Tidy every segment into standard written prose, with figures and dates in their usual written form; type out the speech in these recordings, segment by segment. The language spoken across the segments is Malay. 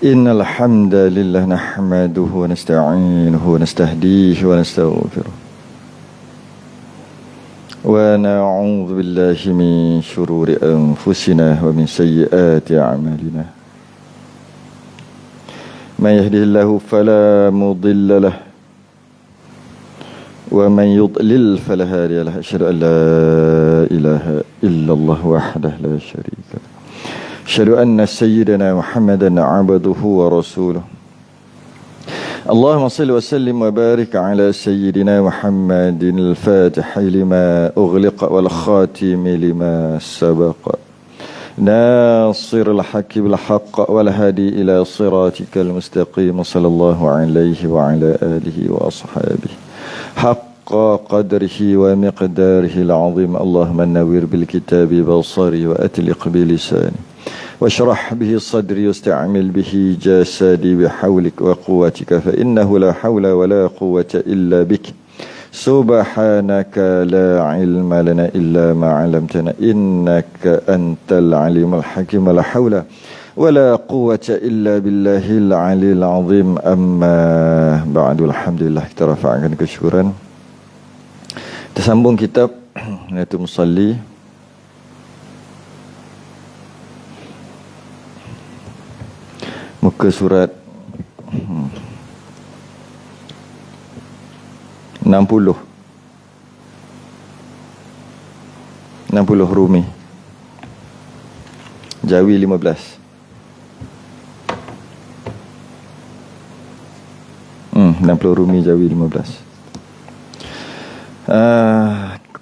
إن الحمد لله نحمده ونستعينه ونستهديه ونستغفره ونعوذ بالله من شرور أنفسنا ومن سيئات أعمالنا من يهده الله فلا مضل له ومن يضلل فلا هادي له أشهد أن لا إله إلا الله وحده لا شريك له أشهد أن سيدنا محمدا عبده ورسوله اللهم صل وسلم وبارك على سيدنا محمد الفاتح لما أغلق والخاتم لما سبق ناصر الحق بالحق والهادي إلى صراطك المستقيم صلى الله عليه وعلى آله وأصحابه حق قدره ومقداره العظيم اللهم نور بالكتاب بصري وأتلق بلساني واشرح به صدري واستعمل به جسدي بحولك وقوتك فإنه لا حول ولا قوة إلا بك سبحانك لا علم لنا إلا ما علمتنا إنك أنت العليم الحكيم لا حول ولا قوة إلا بالله العلي العظيم أما بعد الحمد لله kita rafa'kan kesyukuran kita sambung kitab Natul Musalli muka surat 60 Rumi Jawi 15 60 Rumi Jawi 15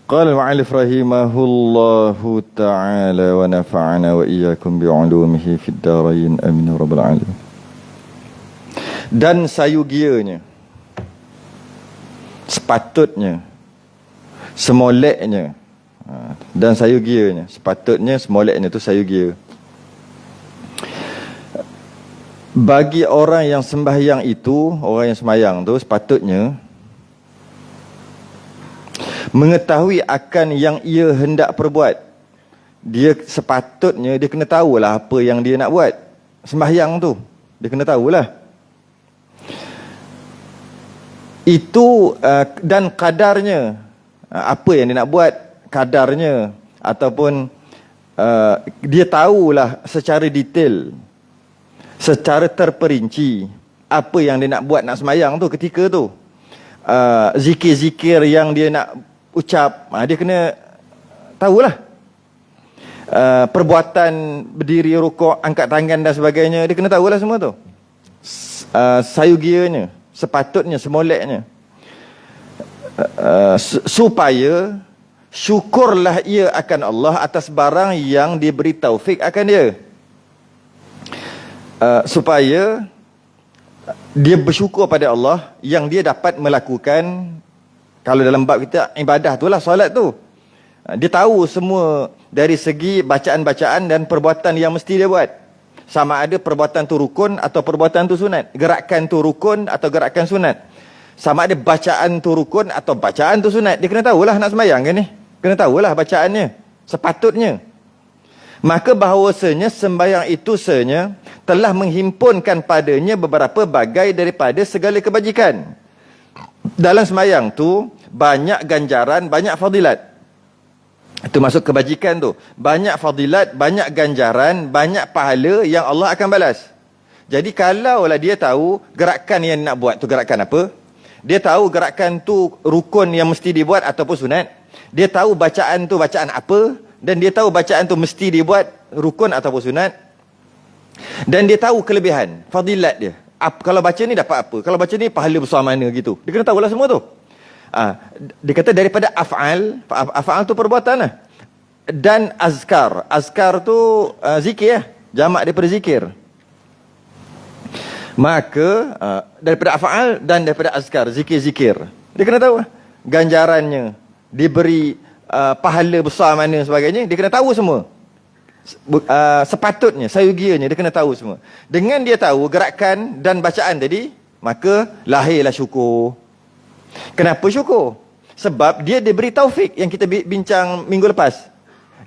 قال المؤلف رحمه الله تعالى ونفعنا وإياكم بعلومه في الدارين آمين رب العالمين. Dan sayugianya, sepatutnya, semoleknya, dan sayugianya, sepatutnya, semoleknya itu sayugia. Bagi orang yang sembahyang itu, orang yang sembahyang tu sepatutnya mengetahui akan yang ia hendak perbuat. Dia sepatutnya dia kena tahulah apa yang dia nak buat. Sembahyang tu dia kena tahulah. Itu dan kadarnya, apa yang dia nak buat, kadarnya, ataupun dia tahulah secara detail, secara terperinci apa yang dia nak buat, nak sembahyang tu ketika tu. Zikir-zikir yang dia nak ucap, dia kena tahulah. Perbuatan berdiri, rukuk, angkat tangan dan sebagainya, dia kena tahulah semua tu. Sayugianya, sepatutnya, semoleknya, supaya syukurlah ia akan Allah atas barang yang diberi taufik akan dia. Supaya dia bersyukur pada Allah yang dia dapat melakukan, kalau dalam bab kita ibadah tu lah, solat tu. Dia tahu semua dari segi bacaan-bacaan dan perbuatan yang mesti dia buat. Sama ada perbuatan tu rukun atau perbuatan tu sunat. Gerakan tu rukun atau gerakan sunat. Sama ada bacaan tu rukun atau bacaan tu sunat. Dia kena tahulah nak sembahyang kan ni. Kena tahulah bacaannya. Sepatutnya. Maka bahawasanya sembahyang itu sebenarnya telah menghimpunkan padanya beberapa bagai daripada segala kebajikan. Dalam sembahyang tu banyak ganjaran, banyak fadilat. Itu masuk kebajikan tu. Banyak fadilat, banyak ganjaran, banyak pahala yang Allah akan balas. Jadi kalaulah dia tahu gerakan yang nak buat tu gerakan apa, dia tahu gerakan tu rukun yang mesti dibuat ataupun sunat, dia tahu bacaan tu bacaan apa, dan dia tahu bacaan tu mesti dibuat rukun ataupun sunat, dan dia tahu kelebihan, fadilat dia. Kalau baca ni dapat apa, kalau baca ni pahala besar mana gitu. Dia kena tahulah semua tu. Dia kata daripada af'al tu perbuatan lah. Dan azkar tu zikir lah, jamak daripada zikir. Maka daripada af'al dan daripada azkar, zikir-zikir, dia kena tahu ganjarannya, diberi pahala besar mana sebagainya, dia kena tahu semua. Sepatutnya, sayugianya dia kena tahu semua. Dengan dia tahu gerakan dan bacaan tadi, maka lahirlah syukur. Kenapa syukur? Sebab dia diberi taufik, yang kita bincang minggu lepas.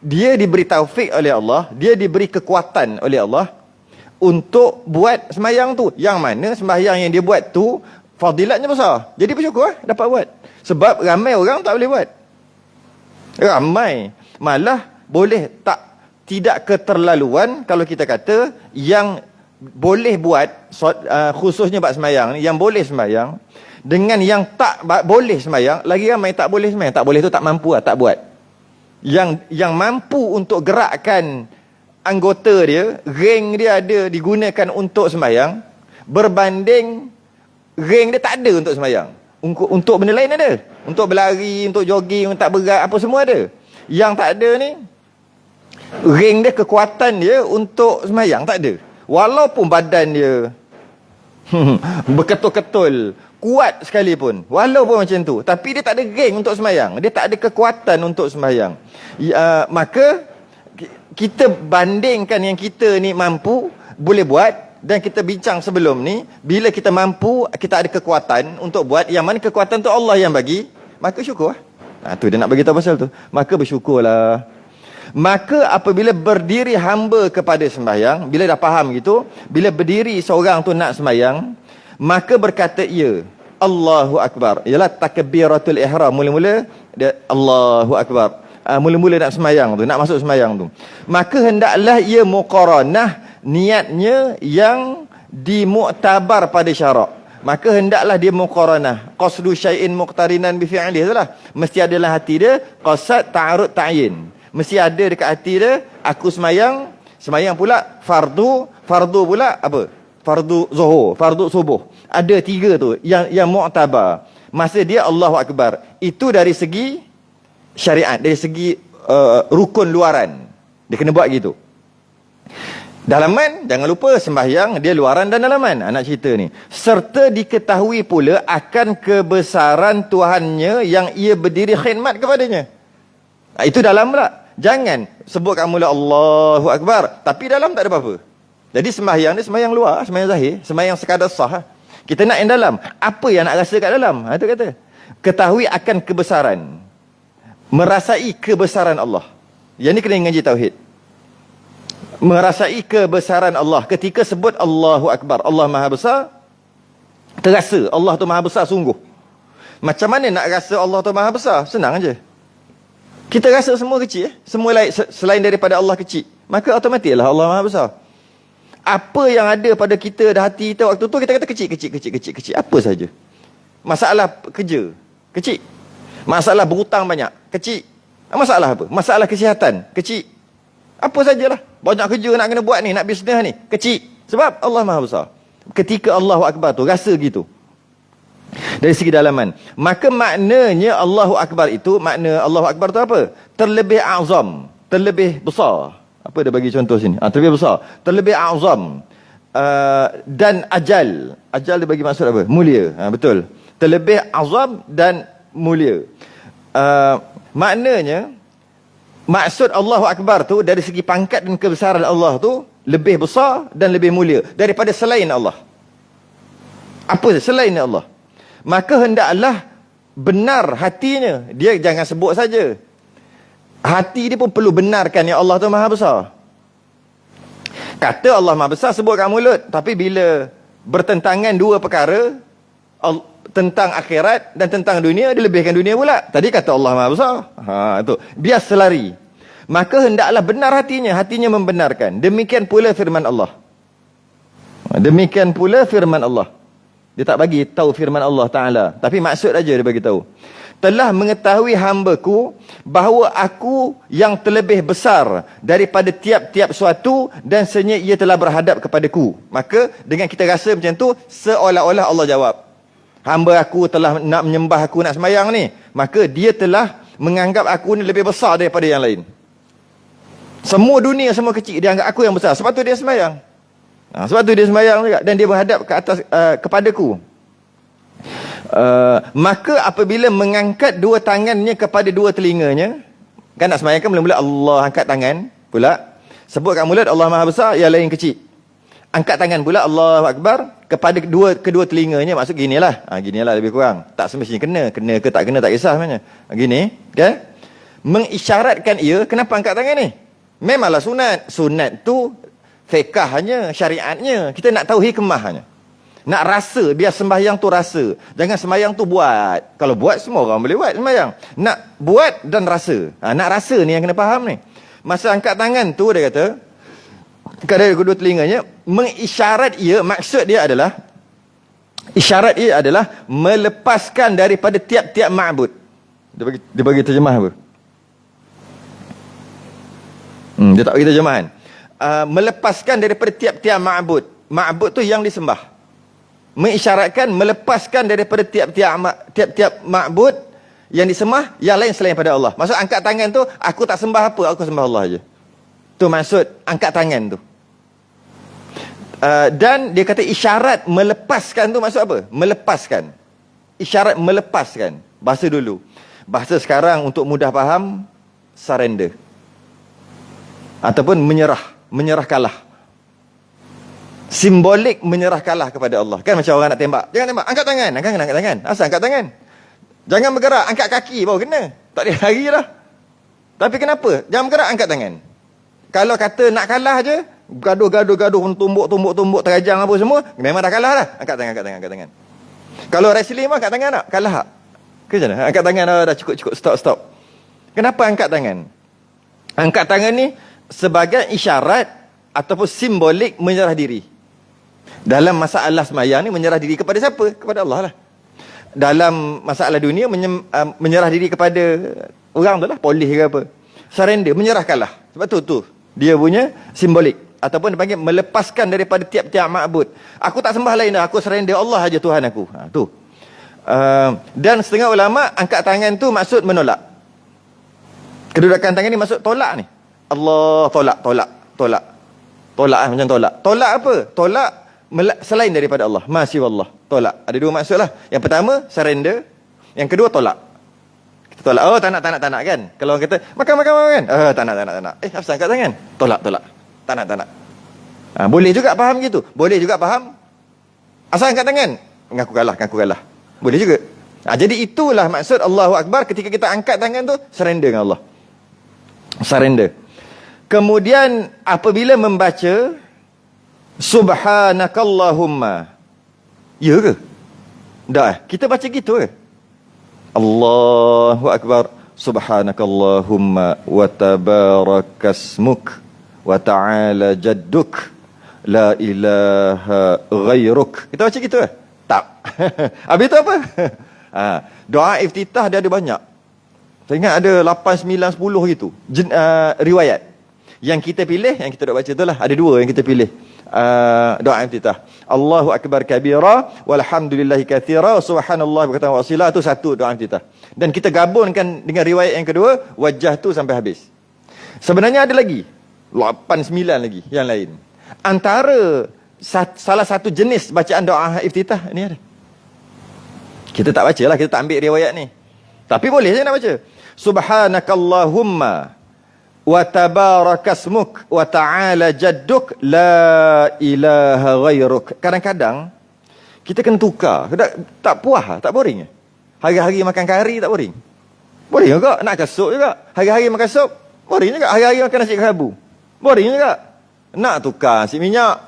Dia diberi taufik oleh Allah, dia diberi kekuatan oleh Allah untuk buat sembahyang tu. Yang mana sembahyang yang dia buat tu fadilatnya besar. Jadi bersyukur dapat buat. Sebab ramai orang tak boleh buat. Ramai. Malah boleh tidak keterlaluan kalau kita kata yang boleh buat khususnya bab sembahyang ni, yang boleh sembahyang dengan yang tak boleh sembahyang, lagi ramai tak boleh sembahyang. Tak boleh tu tak mampu tak buat. Yang mampu untuk gerakkan anggota dia, ring dia ada digunakan untuk sembahyang, berbanding ring dia tak ada untuk sembahyang. Untuk benda lain ada. Untuk berlari, untuk jogging, tak berat, apa semua ada. Yang tak ada ni, ring dia, kekuatan dia untuk sembahyang tak ada. Walaupun badan dia berketul-ketul, kuat sekalipun, walaupun macam tu, tapi dia tak ada ring untuk sembahyang. Dia tak ada kekuatan untuk sembahyang. Maka kita bandingkan yang kita ni mampu, boleh buat. Dan kita bincang sebelum ni, bila kita mampu, kita ada kekuatan untuk buat, yang mana kekuatan tu Allah yang bagi, maka syukur. Tu dia nak bagi tahu pasal tu. Maka bersyukurlah. Maka apabila berdiri hamba kepada sembahyang, bila dah faham gitu, bila berdiri seorang tu nak sembahyang, maka berkata ia, Allahu Akbar. Ialah takbiratul ihram. Mula-mula dia Allahu Akbar. Mula-mula nak sembahyang tu, nak masuk sembahyang tu. Maka hendaklah ia muqaranah, niatnya yang dimuktabar pada syarak. Maka hendaklah dia muqaranah. Qasdu syai'in muqtarinan bi fi'lih itulah. Mesti ada dalam hati dia qasad ta'arud ta'yin. Mesti ada dekat hati dia, aku sembahyang pula fardu pula apa? Fardu zuhur, fardu subuh. Ada 3 tu yang muktabar. Masa dia Allahu Akbar. Itu dari segi syariat, dari segi rukun luaran. Dia kena buat gitu. Dalaman, jangan lupa sembahyang dia luaran dan dalaman. Nak cerita ni. Serta diketahui pula akan kebesaran Tuhannya yang ia berdiri khidmat kepadanya. Itu dalam pula. Jangan sebut kat mula Allahu Akbar, tapi dalam tak ada apa-apa. Jadi sembahyang ni sembahyang luar, sembahyang zahir, sembahyang sekadar sah. Kita nak yang dalam. Apa yang nak rasa kat dalam? Itu kata. Ketahui akan kebesaran. Merasai kebesaran Allah. Yang ni kena ngaji tauhid. Merasai kebesaran Allah ketika sebut Allahu Akbar, Allah Maha Besar, terasa Allah tu Maha Besar sungguh. Macam mana nak rasa Allah tu Maha Besar? Senang aja. Kita rasa semua kecil, semua lain selain daripada Allah kecil, maka automatiklah Allah Maha Besar. Apa yang ada pada kita dah hati kita waktu tu, kita kata kecil, apa saja. Masalah kerja, kecil. Masalah berhutang banyak, kecil. Masalah apa? Masalah kesihatan, kecil. Apa sajalah. Banyak kerja nak kena buat ni, nak bisnes ni, kecil. Sebab Allah Maha Besar. Ketika Allahu Akbar tu, rasa gitu. Dari segi dalaman. Maka maknanya Allahu Akbar itu, makna Allahu Akbar tu apa? Terlebih azam, terlebih besar. Apa dia bagi contoh sini? Terlebih besar, terlebih azam. Dan ajal. Ajal dia bagi maksud apa? Mulia. Betul. Terlebih azam dan mulia. Maknanya, maksud Allahu Akbar tu dari segi pangkat dan kebesaran Allah tu lebih besar dan lebih mulia daripada selain Allah. Apa selain Allah? Maka hendaklah benar hatinya. Dia jangan sebut saja. Hati dia pun perlu benarkan yang Allah tu Maha Besar. Kata Allah Maha Besar sebut kat mulut, tapi bila bertentangan dua perkara, tentang akhirat dan tentang dunia, dia lebihkan dunia pula. Tadi kata Allah Maha Besar. Itu. Biar selari. Maka hendaklah benar hatinya. Hatinya membenarkan. Demikian pula firman Allah. Demikian pula firman Allah. Dia tak bagi tahu firman Allah Ta'ala. Tapi maksud aja dia bagi tahu. Telah mengetahui hamba-Ku bahawa Aku yang terlebih besar daripada tiap-tiap suatu dan senyap ia telah berhadap kepadaku. Maka dengan kita rasa macam tu, seolah-olah Allah jawab. Hamba Aku telah nak menyembah Aku, nak sembahyang ni, maka dia telah menganggap Aku ni lebih besar daripada yang lain. Semua dunia, semua kecil, dia anggap Aku yang besar. Sebab tu dia sembahyang. Sebab tu dia sembahyang juga. Dan dia menghadap ke atas kepadaku. Maka apabila mengangkat dua tangannya kepada dua telinganya, kan nak sembahyang kan mula-mula Allah angkat tangan pula. Sebut kat mulut Allah Maha Besar, yang lain kecil. Angkat tangan pula Allahu Akbar kepada kedua telinganya. Maksud ginilah. Ginilah lebih kurang. Tak semestinya kena. Kena ke tak kena tak kisah sebenarnya. Gini. Okay? Mengisyaratkan ia. Kenapa angkat tangan ni? Memanglah sunat. Sunat tu fiqahnya, syariatnya. Kita nak tahu hikmahnya. Nak rasa, biar sembahyang tu rasa. Jangan sembahyang tu buat. Kalau buat, semua orang boleh buat sembahyang. Nak buat dan rasa. Nak rasa ni yang kena faham ni. Masa angkat tangan tu, dia kata, kedai kedua telinganya, mengisyarat ia, maksud dia adalah, isyarat ia adalah melepaskan daripada tiap-tiap ma'bud. Dia bagi terjemah apa? Dia tak bagi terjemahan. Melepaskan daripada tiap-tiap ma'bud. Ma'bud tu yang disembah. Mengisyaratkan melepaskan daripada tiap-tiap ma'bud yang disembah, yang lain selain pada Allah. Maksud angkat tangan tu, aku tak sembah apa, aku sembah Allah je. Tu maksud angkat tangan tu. Dan dia kata isyarat melepaskan tu maksud apa? Melepaskan. Isyarat melepaskan. Bahasa dulu. Bahasa sekarang untuk mudah faham, surrender. Ataupun menyerah. Menyerah kalah. Simbolik menyerah kalah kepada Allah. Kan macam orang nak tembak. Jangan tembak. Angkat tangan. Angkat tangan. Asal angkat tangan. Jangan bergerak. Angkat kaki baru kena. Tak boleh lari lah. Tapi kenapa? Jangan bergerak, angkat tangan. Kalau kata nak kalah je, gaduh, tumbuk, terajang apa semua, memang dah kalah lah. Angkat tangan. Kalau wrestling pun angkat tangan tak? Kalah tak? Ke macam mana? Angkat tangan dah cukup, stop. Kenapa angkat tangan? Angkat tangan ni sebagai isyarat ataupun simbolik menyerah diri. Dalam masalah sembahyang ni, menyerah diri kepada siapa? Kepada Allah lah. Dalam masalah dunia, menyerah diri kepada orang tu lah, polis ke apa. Surrender, menyerah kalah. Sebab tu dia punya simbolik. Ataupun dipanggil melepaskan daripada tiap-tiap ma'bud. Aku tak sembah lain dah, aku surrender Allah aja Tuhan aku. Tu. Dan setengah ulama angkat tangan tu maksud menolak. Kedudukan tangan ni maksud tolak ni. Allah, tolak. Tolak macam tolak. Tolak apa? Tolak selain daripada Allah. Masih Allah. Tolak. Ada dua maksud lah. Yang pertama, surrender. Yang kedua, tolak. Kita tolak. Oh, tak nak kan? Kalau orang kata, makan. Tak nak. Asal angkat tangan? Tolak. Tak nak. Boleh juga faham gitu. Boleh juga faham. Asal angkat tangan? Ngaku kalah. Boleh juga. Jadi itulah maksud Allahu Akbar ketika kita angkat tangan tu, surrender dengan Allah. Surrender. Kemudian apabila membaca Subhanakallahumma, ya ke? Tak, kita baca gitu ke? Allahu Akbar, Subhanakallahumma wa tabarakasmuk wa ta'ala jadduk la ilaha ghairuk. Kita baca gitu ke? Tak. Habis tu apa? Doa iftitah dia ada banyak. Saya ingat ada 8, 9, 10 gitu. Riwayat. Yang kita pilih, yang kita dok baca tu lah. Ada dua yang kita pilih. Doa iftitah. Allahu Akbar kabira, walhamdulillahi kathira, subhanallah berkata wasilah. Itu satu doa iftitah. Dan kita gabungkan dengan riwayat yang kedua, wajah tu sampai habis. Sebenarnya ada lagi. 8, 9 lagi yang lain. Antara salah satu jenis bacaan doa iftitah ni ada. Kita tak baca lah, kita tak ambil riwayat ni. Tapi boleh je nak baca. Subhanakallahumma wa tabarakasmuk wa ta'ala jadduk la ilaha ghairuk. Kadang-kadang kita kena tukar. Tak puas, tak boring. Hari-hari makan kari tak boring. Boring juga. Nak makan sup juga. Hari-hari makan sup boring juga. Hari-hari makan nasi kerabu boring juga. Nak tukar nasi minyak,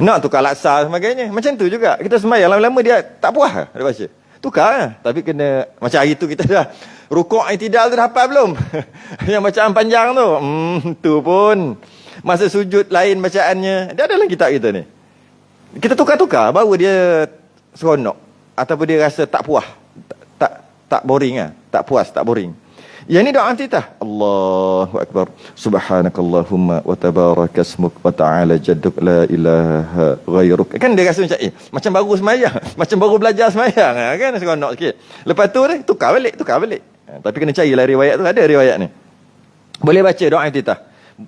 nak tukar laksa sebagainya. Macam tu juga. Kita sembahyang lama-lama dia tak puas dia baca. Tukar lah. Tapi kena, macam hari tu kita dah rukuk i'tidal tu dah hafal belum? Yang bacaan panjang tu. Tu pun. Masa sujud lain bacaannya. Dia ada dalam kitab kita ni. Kita tukar-tukar. Baru dia seronok. Ataupun dia rasa tak puas. Tak boring lah. Tak puas, tak boring. Yang ni doa iftitah. Allahu Akbar. Subhanakallahumma wa tabarakasmuk wa ta'ala jadduk la ilaha ghairuk. Kan dia rasa macam baru semayang. Macam baru belajar semayang. Kan seronok sikit. Lepas tu ni tukar balik. Tapi kena carilah riwayat tu. Ada riwayat ni. Boleh baca doa iftitah.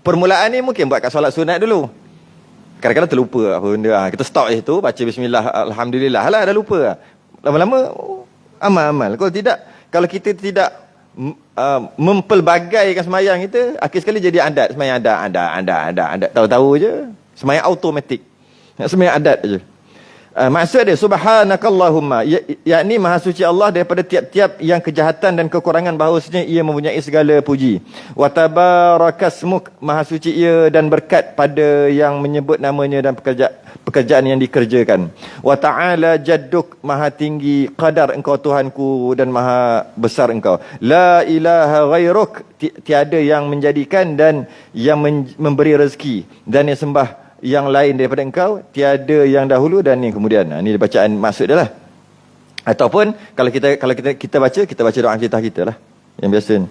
Permulaan ni mungkin buat kat solat sunat dulu. Kadang-kadang terlupa apa benda. Kita stop situ, baca bismillah, alhamdulillah lah, dah lupa. Lama-lama amal-amal. Kalau kita tidak mempelbagaikan semayang kita, akhir sekali jadi adat. Semayang adat. Tahu-tahu je. Semayang automatik. Semayang adat je. Maksud dia subhanakallahumma, yakni maha suci Allah daripada tiap-tiap yang kejahatan dan kekurangan, bahawasanya ia mempunyai segala puji. Wa tabarakasmuk, maha suci ia dan berkat pada yang menyebut namanya dan pekerjaan yang dikerjakan. Wa ta'ala jadduk, maha tinggi qadar engkau Tuhanku dan maha besar engkau. La ilaha ghairuk, tiada yang menjadikan dan yang memberi rezeki dan yang sembah yang lain daripada engkau, tiada yang dahulu dan yang kemudian. Ini bacaan maksud dia lah. Ataupun kalau kita baca doa iftitah kita lah, yang biasa.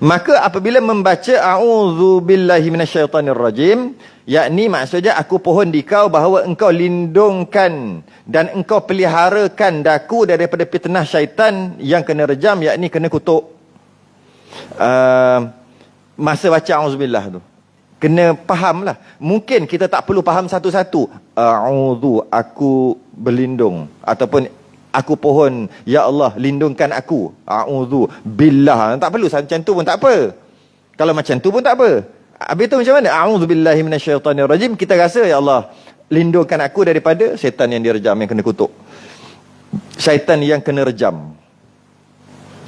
Maka apabila membaca a'udzu billahi minasyaitonir rajim, yakni maksudnya aku pohon di kau bahawa engkau lindungkan dan engkau peliharakan daku daripada fitnah syaitan yang kena rejam, yakni kena kutuk. Masa baca a'udzubillah tu kena faham lah. Mungkin kita tak perlu faham satu-satu. A'udzu, aku berlindung. Ataupun aku pohon, ya Allah lindungkan aku. A'udzu billah. Tak perlu macam tu pun tak apa. Kalau macam tu pun tak apa. Habis tu macam mana? A'udzu billahi minasyaitonir rajim. Kita rasa, ya Allah lindungkan aku daripada syaitan yang direjam, yang kena kutuk. Syaitan yang kena rejam.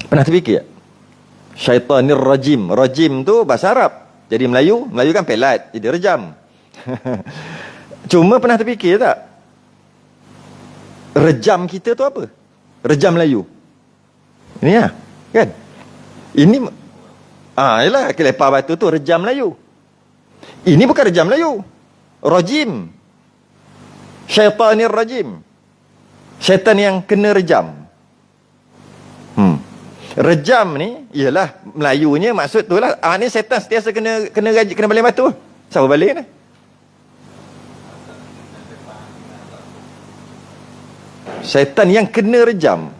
Pernah terfikir tak? Syaitanir rajim. Rajim tu bahasa Arab. Jadi Melayu kan pelat, jadi rejam. Cuma pernah terfikir tak? Rejam kita tu apa? Rejam Melayu. Ini lah, kan? Ini, yelah, kelepar batu tu rejam Melayu. Ini bukan rejam Melayu. Rajim. Syaitanir rajim. Syaitan yang kena rejam. Rejam ni ialah Melayunya maksud tu lah. Ni setan sentiasa kena baling batu. Siapa baling ni? Syaitan yang kena rejam,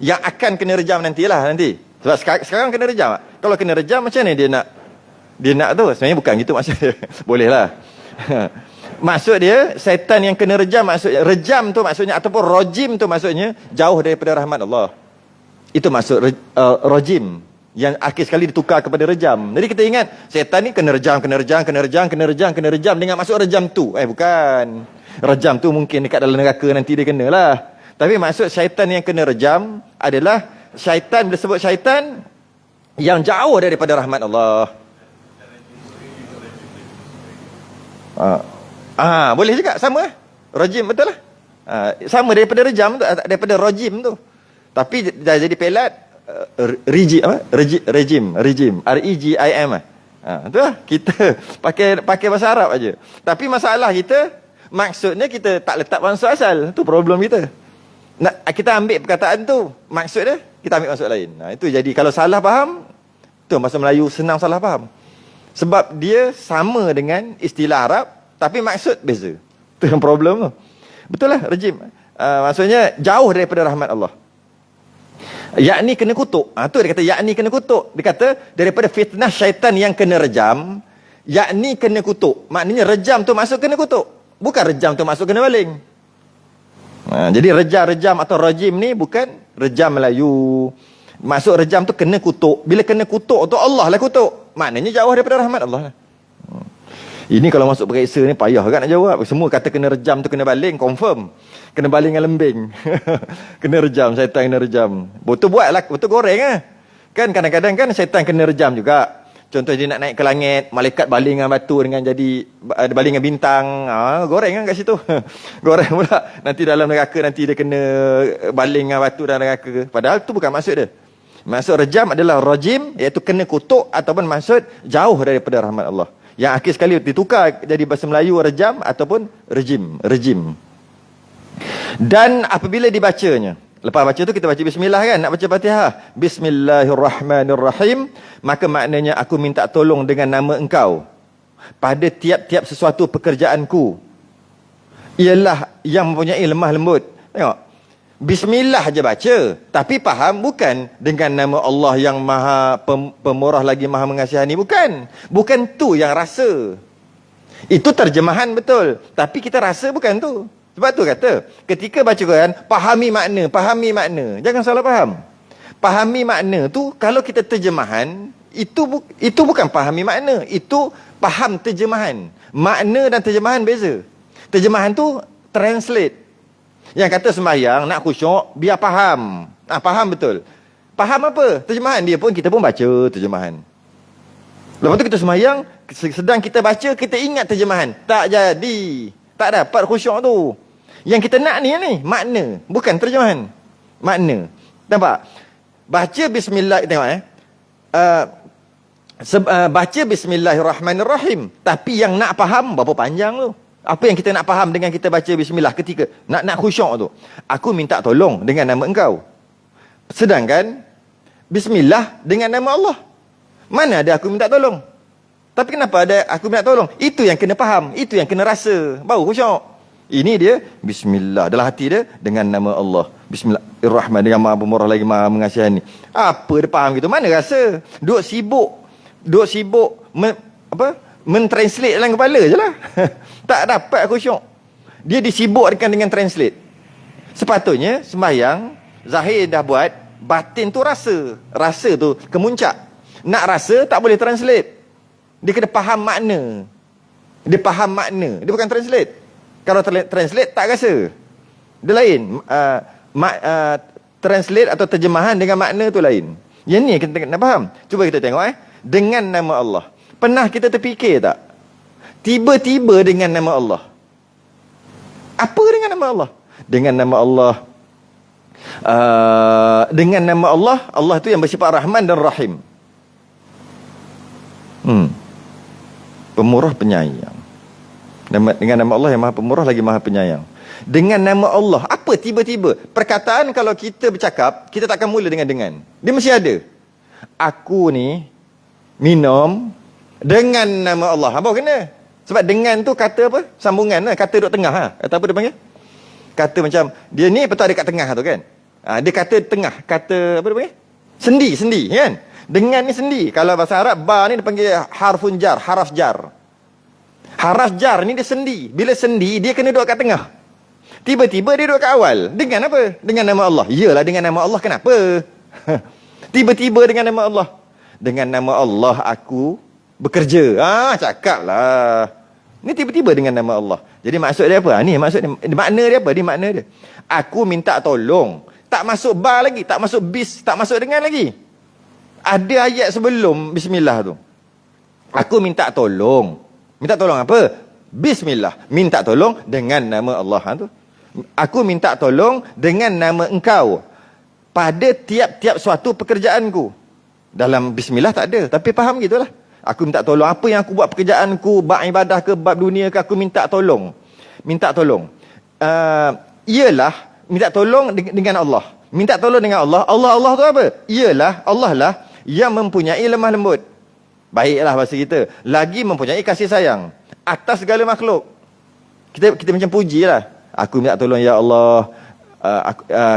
yang akan kena rejam nanti. Sebab sekarang kena rejam. Kalau kena rejam macam mana dia nak tu? Sebenarnya bukan gitu maksud dia. Boleh lah. Maksud dia syaitan yang kena rejam, maksudnya rejam tu maksudnya, ataupun rajim tu maksudnya jauh daripada rahmat Allah. Itu maksud rajim, yang akhir sekali ditukar kepada rejam. Jadi kita ingat syaitan ni kena rejam dengan maksud rejam tu. Bukan. Rejam tu mungkin dekat dalam neraka nanti dia kena lah. Tapi maksud syaitan yang kena rejam adalah syaitan, bila sebut syaitan yang jauh daripada rahmat Allah. Boleh juga, sama. Rajim, betul lah. Sama daripada rejam tu, daripada rajim tu. Tapi dah jadi pelat, rejim, R-E-G-I-M. Itu lah, kita pakai bahasa Arab aja. Tapi masalah kita, maksudnya kita tak letak maksud asal. Itu problem kita. Kita ambil perkataan tu, maksud dia, kita ambil maksud lain. Itu jadi, kalau salah faham, tu bahasa Melayu senang salah faham. Sebab dia sama dengan istilah Arab, tapi maksud beza. Itu yang problem tu. Betul lah, rejim. Maksudnya, jauh daripada rahmat Allah. Yakni kena kutuk. Tu dia kata yakni kena kutuk. Dia kata daripada fitnah syaitan yang kena rejam, yakni kena kutuk. Maknanya rejam tu maksud kena kutuk. Bukan rejam tu maksud kena baling. Jadi rejam atau rajim ni bukan rejam Melayu. Maksud rejam tu kena kutuk. Bila kena kutuk tu Allah lah kutuk. Maknanya jauh daripada rahmat Allah lah. Ini kalau masuk periksa ni payah kan nak jawab. Semua kata kena rejam tu kena baling, confirm. Kena baling dengan lembing. Kena rejam, syaitan kena rejam. Betul buat lah, betul goreng lah. Kan kadang-kadang kan syaitan kena rejam juga. Contoh dia nak naik ke langit, malaikat baling dengan batu dengan jadi baling dengan bintang. Goreng kan kat situ. Goreng pula. Nanti dalam neraka nanti dia kena baling dengan batu dalam neraka. Padahal tu bukan maksud dia. Maksud rejam adalah rajim, iaitu kena kutuk, ataupun maksud jauh daripada rahmat Allah. Yang akhir sekali ditukar jadi bahasa Melayu rejam ataupun rejim. Dan apabila dibacanya, lepas baca tu kita baca bismillah kan, nak baca Fatihah. Bismillahirrahmanirrahim. Maka maknanya aku minta tolong dengan nama engkau pada tiap-tiap sesuatu pekerjaanku. Ialah yang mempunyai lemah lembut. Tengok. Bismillah aja baca, tapi faham bukan dengan nama Allah yang maha pemurah lagi maha mengasihani. Bukan tu yang rasa. Itu terjemahan betul, tapi kita rasa bukan tu. Sebab tu kata, ketika baca Quran, pahami makna. Jangan salah faham. Pahami makna tu, kalau kita terjemahan, itu bukan pahami makna, itu faham terjemahan. Makna dan terjemahan beza. Terjemahan tu translate. Yang kata sembahyang nak khusyuk biar faham. Faham betul. Faham apa? Terjemahan dia pun kita pun baca terjemahan. Lepas tu kita sembahyang, sedang kita baca kita ingat terjemahan. Tak jadi. Tak dapat khusyuk tu. Yang kita nak ni makna, bukan terjemahan. Makna. Nampak? Baca bismillah, tengok baca bismillahirrahmanirrahim. Tapi yang nak faham berapa panjang tu? Apa yang kita nak faham dengan kita baca bismillah ketika nak khusyuk tu? Aku minta tolong dengan nama engkau. Sedangkan bismillah dengan nama Allah. Mana ada aku minta tolong? Tapi kenapa ada aku minta tolong? Itu yang kena faham, itu yang kena rasa, baru khusyuk. Ini dia bismillah dalam hati dia dengan nama Allah. Bismillahirrahmanirrahim, dengan Maha Pemurah lagi Maha Mengasihani. Apa dia faham gitu? Mana rasa? Duk sibuk mentranslate dalam kepala je lah. Tak dapat khusyuk. Dia disibukkan dengan translate. Sepatutnya sembahyang zahir dah buat, batin tu rasa tu kemuncak. Nak rasa tak boleh translate. Dia kena faham makna. Dia faham makna, dia bukan translate. Kalau translate tak rasa. Dia lain. Translate atau terjemahan dengan makna tu lain. Yang ni kita nak faham. Cuba kita tengok dengan nama Allah. Pernah kita terfikir tak? Tiba-tiba dengan nama Allah. Apa dengan nama Allah? Dengan nama Allah. Dengan nama Allah, Allah tu yang bersifat Rahman dan Rahim. Pemurah penyayang. Dengan nama Allah yang Maha Pemurah lagi Maha Penyayang. Dengan nama Allah. Apa tiba-tiba? Perkataan kalau kita bercakap, kita takkan mula dengan. Dia mesti ada. Aku ni minum dengan nama Allah. Apa kena? Sebab dengan tu kata apa? Sambungan lah. Kata duduk tengah. Kata apa dia panggil? Kata macam, dia ni betul ada kat tengah tu kan? Dia kata tengah. Kata apa dia panggil? Sendi kan? Dengan ni sendi. Kalau bahasa Arab, ba ni dia panggil harfun jar, haraf jar. Haraf jar ni dia sendi. Bila sendi, dia kena duduk kat tengah. Tiba-tiba dia duduk kat awal. Dengan apa? Dengan nama Allah. Iyalah dengan nama Allah. Kenapa? Tiba-tiba dengan nama Allah. Dengan nama Allah aku bekerja. Cakap lah. Ni tiba-tiba dengan nama Allah. Jadi maksud dia apa? Ni maksud dia. Makna dia apa? Dia makna dia. Aku minta tolong. Tak masuk ba lagi. Tak masuk bis. Tak masuk dengan lagi. Ada ayat sebelum bismillah tu. Aku minta tolong. Minta tolong apa? Bismillah. Minta tolong dengan nama Allah tu. Aku minta tolong dengan nama engkau. Pada tiap-tiap suatu pekerjaanku. Dalam bismillah tak ada. Tapi faham gitulah. Aku minta tolong. Apa yang aku buat pekerjaanku. Bab ibadah ke, bab dunia ke. Aku minta tolong. Minta tolong. Ialah minta tolong dengan Allah. Minta tolong dengan Allah. Allah tu apa? Ialah Allah lah yang mempunyai lemah lembut. Baiklah bahasa kita. Lagi mempunyai kasih sayang atas segala makhluk. Kita macam puji lah. Aku minta tolong ya Allah.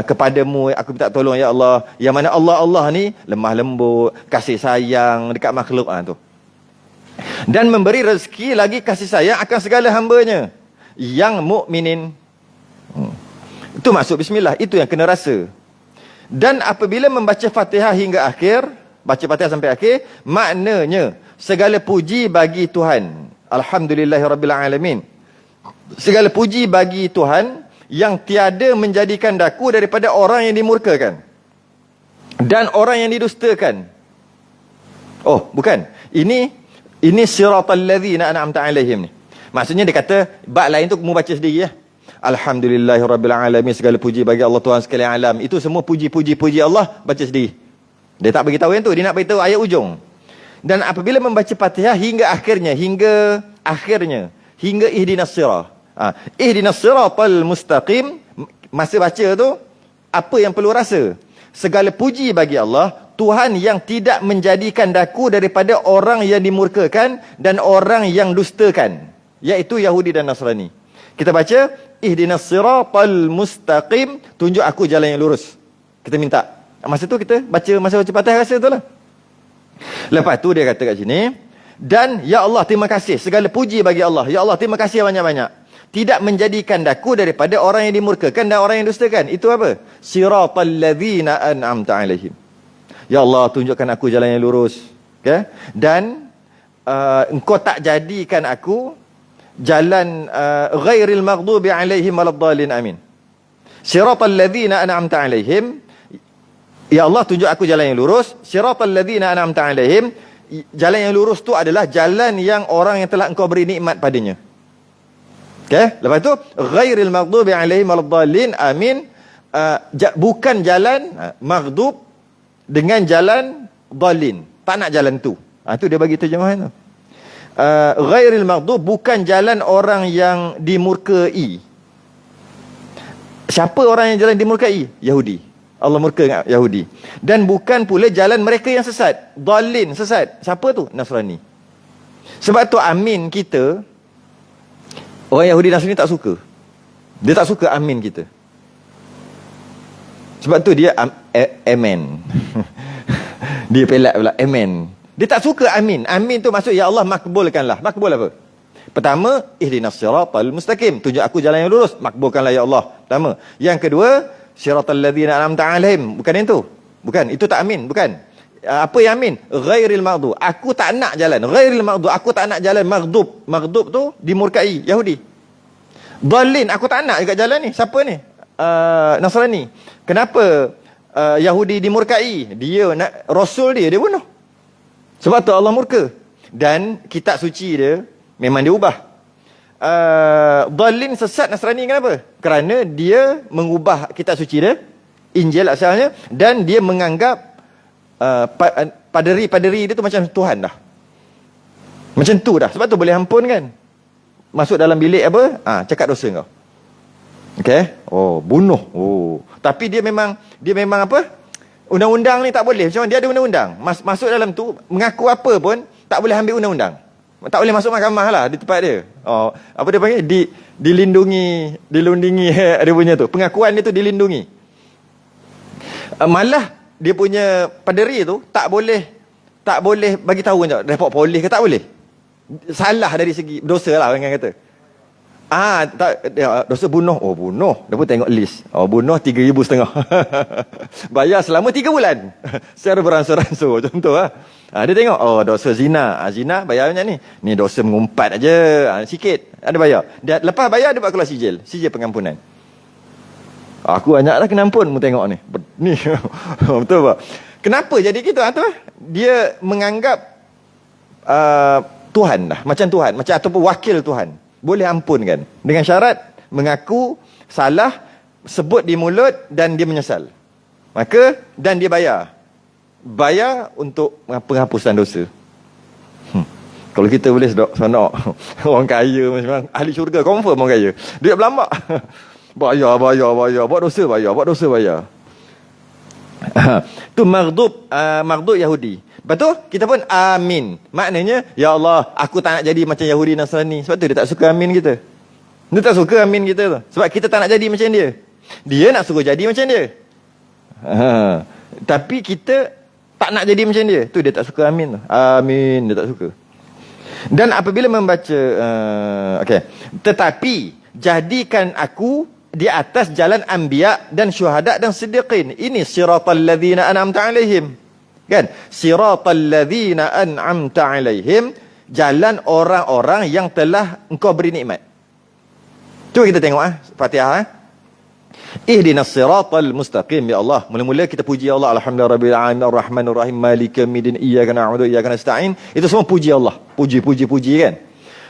Kepadamu aku minta tolong ya Allah. Yang mana Allah ni lemah lembut, kasih sayang dekat makhluk tu. Dan memberi rezeki lagi kasih sayang akan segala hambanya yang mukminin. Itu maksud bismillah. Itu yang kena rasa. Dan apabila membaca Fatihah hingga akhir, baca Fatihah sampai akhir, maknanya segala puji bagi Tuhan. Alhamdulillahirabbil alamin. Segala puji bagi Tuhan yang tiada menjadikan daku daripada orang yang dimurkakan dan orang yang didustakan. Oh, bukan. Ini siratal ladzina an'amta alaihim ni. Maksudnya dia kata bab lain tu kamu baca sendiri ya. Alhamdulillahirabbil alamin, segala puji bagi Allah Tuhan sekalian alam. Itu semua puji Allah, baca sendiri. Dia tak bagi tahu yang tu, dia nak bagi tahu ayat ujung. Dan apabila membaca Fatihah hingga akhirnya, hingga ihdinas sirah. Ihdinas siratal mustaqim, masa baca tu apa yang perlu rasa? Segala puji bagi Allah, Tuhan yang tidak menjadikan daku daripada orang yang dimurkakan dan orang yang dustakan, iaitu Yahudi dan Nasrani. Kita baca ihdinas siratal mustaqim, tunjuk aku jalan yang lurus. Kita minta. Masa tu kita masa baca Fatihah rasa tu lah. Lepas tu dia kata kat sini, dan ya Allah terima kasih, segala puji bagi Allah. Ya Allah terima kasih banyak-banyak. Tidak menjadikan daku daripada orang yang dimurkakan dan orang yang dustakan. Itu apa? Siratal ladzina an'amta alaihim. Ya Allah tunjukkan aku jalan yang lurus. Okay? Dan engkau tak jadikan aku jalan ghairil maghdubi alaihim waladdallin, amin. Siratal ladzina an'amta alaihim, ya Allah tunjuk aku jalan yang lurus. Siratal ladzina an'amta alaihim, jalan yang lurus tu adalah jalan yang orang yang telah engkau beri nikmat padanya. Okey, lepas tu ghairil maghdubi alaihim waladdallin, amin. Bukan jalan maghdub dengan jalan dallin. Tak nak jalan tu. Tu dia bagi terjemahan tu. Ghairil maghdub, bukan jalan orang yang dimurkai. Siapa orang yang jalan dimurkai? Yahudi. Allah murka dengan Yahudi. Dan bukan pula jalan mereka yang sesat. Dhalin, sesat. Siapa tu? Nasrani. Sebab tu amin kita, orang Yahudi Nasrani tak suka. Dia tak suka amin kita. Sebab tu dia amen. Dia pelak pula, amen. Dia tak suka amin. Amin tu maksud, ya Allah makbulkanlah. Makbul apa? Pertama, ihdinas siratal mustaqim, tunjuk aku jalan yang lurus, makbulkanlah ya Allah. Pertama. Yang kedua, siratal ladzina an'amta alaihim. Bukan yang tu. Bukan, itu tak amin, bukan. Apa yang amin? Ghairil maghdub. Aku tak nak jalan. Ghairil maghdub, aku tak nak jalan maghdub. Maghdub tu dimurkai, Yahudi. Dhalin, aku tak nak dekat jalan ni. Siapa ni? Nasrani. Kenapa Yahudi dimurkai? Dia nak rasul dia bunuh. Sebab tu Allah murka. Dan kitab suci dia memang dia ubah. Dhalin, sesat Nasrani, kenapa? Kerana dia mengubah kitab suci dia, Injil asalnya, dan dia menganggap paderi dia tu macam Tuhan dah. Macam tu dah. Sebab tu boleh ampun kan. Masuk dalam bilik apa? Cakap dosa kau. Okey? Oh, bunuh. Oh. Tapi dia memang apa? Undang-undang ni tak boleh. Macam mana dia ada undang-undang? Masuk dalam tu, mengaku apa pun tak boleh ambil undang-undang. Tak boleh masuk mahkamah lah di tempat dia. Oh, apa dia panggil? Dilindungi dia punya tu. Pengakuan dia tu dilindungi. Malah dia punya paderi tu tak boleh bagi tahu je report polis ke, tak boleh. Salah dari segi dosa lah orang kata. Tak, dosa bunuh. Oh, bunuh. Dia pun tengok list. Oh, bunuh 3,500. Bayar selama 3 bulan. Secara beransur-ansur. Contoh lah. Dia tengok, oh, dosa zina. Zina bayar macam ni. Ni dosa mengumpat aja. Sikit. Ada bayar. Dia, lepas bayar, dia buat keluar sijil. Sijil pengampunan. Aku banyak lah kena ampun. Mu tengok ni. Ni. Betul tak? Kenapa jadi gitu? Dia menganggap Tuhan dah. Macam Tuhan. Macam ataupun wakil Tuhan. Boleh ampun kan, dengan syarat mengaku salah, sebut di mulut dan dia menyesal. Maka dan dia bayar untuk penghapusan dosa. Kalau kita boleh sonok orang kaya macam ahli syurga, confirm orang kaya. Duit berlambak. bayar, buat dosa bayar. Tu maghdub Yahudi. Lepas tu kita pun amin. Maknanya, ya Allah, aku tak nak jadi macam Yahudi Nasrani. Sebab tu dia tak suka amin kita. Dia tak suka amin kita tu. Sebab kita tak nak jadi macam dia. Dia nak suruh jadi macam dia. Tapi kita tak nak jadi macam dia. Tu dia tak suka amin tu. Amin, dia tak suka. Dan apabila membaca tetapi jadikan aku di atas jalan anbiya dan syuhada dan siddiqin. Ini siratal ladzina an'amta alaihim. Kan? Siratal ladzina an'amta alaihim, jalan orang-orang yang telah engkau beri nikmat. Cuba kita tengok Fatihah. Ihdinas siratal mustaqim, ya Allah. Mula-mula kita puji Allah, alhamdulillah rabbil alamin arrahmanir rahim maliki yaumiddin iyyaka na'budu wa iyyaka nasta'in. Itu semua puji Allah. Puji kan.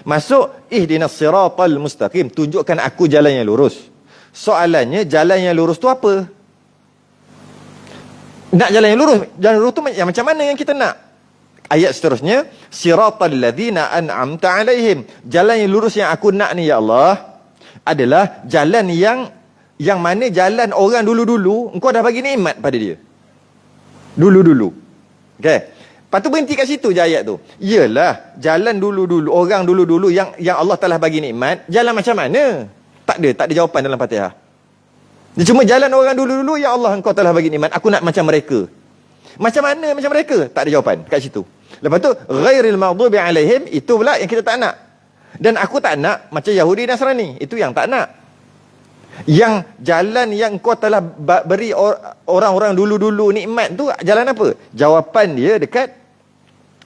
Masuk ihdinas siratal mustaqim, tunjukkan aku jalan yang lurus. Soalannya, jalan yang lurus tu apa? Nak jalan yang lurus. Jalan lurus tu yang macam mana yang kita nak? Ayat seterusnya, siratal ladzina an'amta alaihim. Jalan yang lurus yang aku nak ni ya Allah adalah jalan yang mana jalan orang dulu-dulu engkau dah bagi nikmat pada dia. Dulu-dulu. Okey. Lepas tu berhenti kat situ je ayat tu. Iyalah, jalan dulu-dulu, orang dulu-dulu yang Allah telah bagi nikmat, jalan macam mana? Tak ada jawapan dalam Fatihah. Dia cuma jalan orang dulu-dulu, ya Allah engkau telah bagi nikmat, aku nak macam mereka. Macam mana macam mereka? Tak ada jawapan kat situ. Lepas tu ghairil maghdubi alaihim, itu pula yang kita tak nak. Dan aku tak nak macam Yahudi Nasrani, itu yang tak nak. Yang jalan yang engkau telah beri orang-orang dulu-dulu nikmat tu, jalan apa? Jawapan dia dekat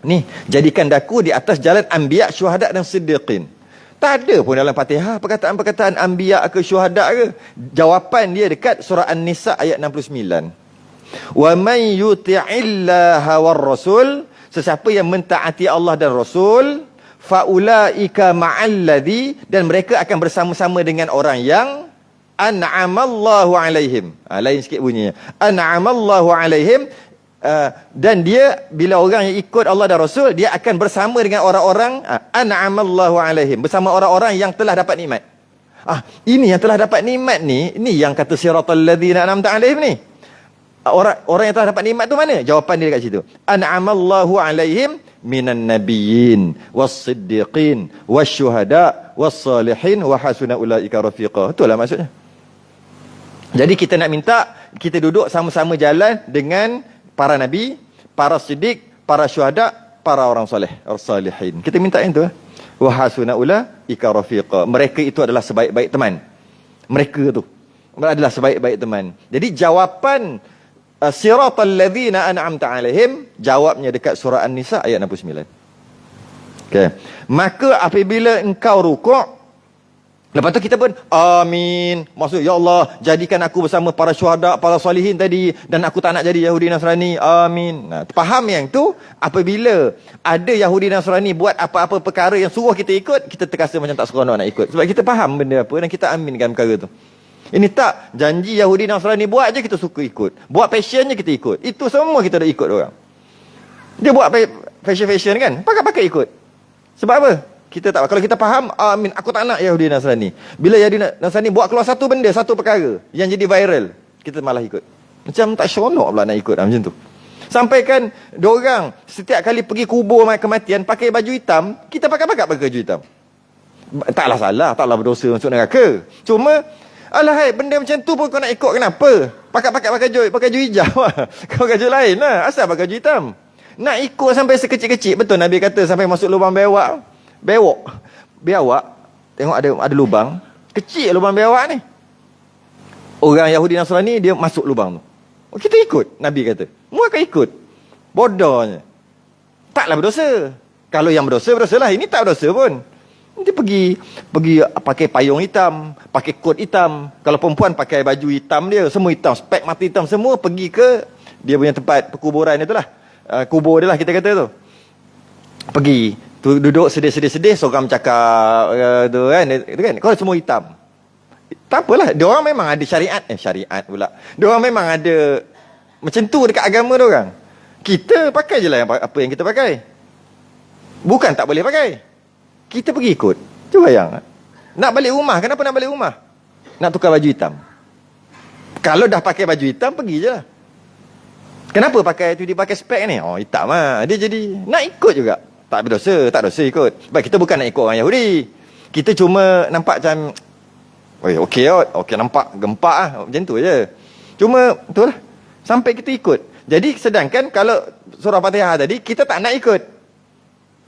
ni, jadikan daku di atas jalan anbiya, syuhada dan siddiqin. Tak ada pun dalam Fatihah perkataan-perkataan anbiya ke syuhada ke. Jawapan dia dekat surah An-Nisa ayat 69. Wa may yuti'illaha war rasul, sesiapa yang mentaati Allah dan Rasul, faulaika ma'alladzi, dan mereka akan bersama-sama dengan orang yang an'amallahu alaihim. Lain sikit bunyinya. An'amallahu alaihim. Dan dia, bila orang yang ikut Allah dan Rasul, dia akan bersama dengan orang-orang an'amallahu alaihim, bersama orang-orang yang telah dapat nikmat. Ini yang telah dapat nikmat ni, ini yang kata siratal ladzina an'amta alaihim ni. Orang yang telah dapat nikmat tu mana? Jawapan dia dekat situ. An'amallahu alaihim minan nabiyyin was-siddiqin wasyuhada was-salihin wa hasuna ulaika rafiqa. Itulah maksudnya. Jadi kita nak minta kita duduk sama-sama jalan dengan para nabi, para siddiq, para syuhada, para orang soleh, salihin. Kita minta yang tu. Wa hasuna ulaika rafiqa. Mereka itu adalah sebaik-baik teman. Mereka tu adalah sebaik-baik teman. Jadi jawapan siratal ladzina an'amta alaihim, jawabnya dekat surah An-Nisa ayat 69. Okey. Maka apabila engkau rukuk, lepas tu kita pun amin. Maksud, ya Allah, jadikan aku bersama para syuhada, para salihin tadi, dan aku tak nak jadi Yahudi Nasrani. Amin. Nah, faham yang tu, apabila ada Yahudi Nasrani buat apa-apa perkara yang suruh kita ikut, kita terasa macam tak seronok nak ikut. Sebab kita faham benda apa dan kita aminkan perkara tu. Ini tak, janji Yahudi Nasrani buat je kita suka ikut. Buat fashion je kita ikut. Itu semua kita dah ikut orang. Dia buat fashion kan, pakai-pakai ikut. Sebab apa? Kita tak, kalau kita faham, amin, aku tak nak Yahudi Nasrani. Bila Yahudi Nasrani buat keluar satu benda, satu perkara yang jadi viral, kita malah ikut. Macam tak seronok pula nak ikut macam tu. Sampai kan diorang setiap kali pergi kubur kematian pakai baju hitam, kita pakai baju hitam. Taklah salah, taklah berdosa masuk neraka. Cuma alahai, benda macam tu pun kau nak ikut, kenapa? Pakai baju hijau lah. Kau baju lain lah. Asal pakai baju hitam? Nak ikut sampai sekecil-kecil. Betul Nabi kata sampai masuk lubang biawak. Tengok ada lubang. Kecil lubang biawak ni. Orang Yahudi Nasrani dia masuk lubang tu. Kita ikut, Nabi kata. Semua akan ikut. Bodohnya. Taklah berdosa. Kalau yang berdosa lah. Ini tak berdosa pun. Dia pergi pakai payung hitam, pakai kot hitam. Kalau perempuan pakai baju hitam dia, semua hitam, spek mata hitam, semua pergi ke dia punya tempat perkuburan itulah. Kubur dia lah kita kata tu. Pergi tu, duduk sedih-sedih, seorang cakap tu kan, itu kan. Kalau semua hitam. Tak apalah, dia orang memang ada syariat pula. Dia orang memang ada macam tu dekat agama dia orang. Kita pakai je lah apa yang kita pakai. Bukan tak boleh pakai. Kita pergi ikut. Cuba bayang. Nak balik rumah, kenapa nak balik rumah? Nak tukar baju hitam. Kalau dah pakai baju hitam, pergi je lah. Kenapa pakai tu, dia pakai spek ni? Oh, hitam lah. Dia jadi nak ikut juga. Tak dosa ikut. Sebab kita bukan nak ikut orang Yahudi. Kita cuma nampak macam okey nampak gempak lah. Macam tu je. Cuma tu lah. Sampai kita ikut. Jadi sedangkan kalau surah Fatihah tadi, kita tak nak ikut.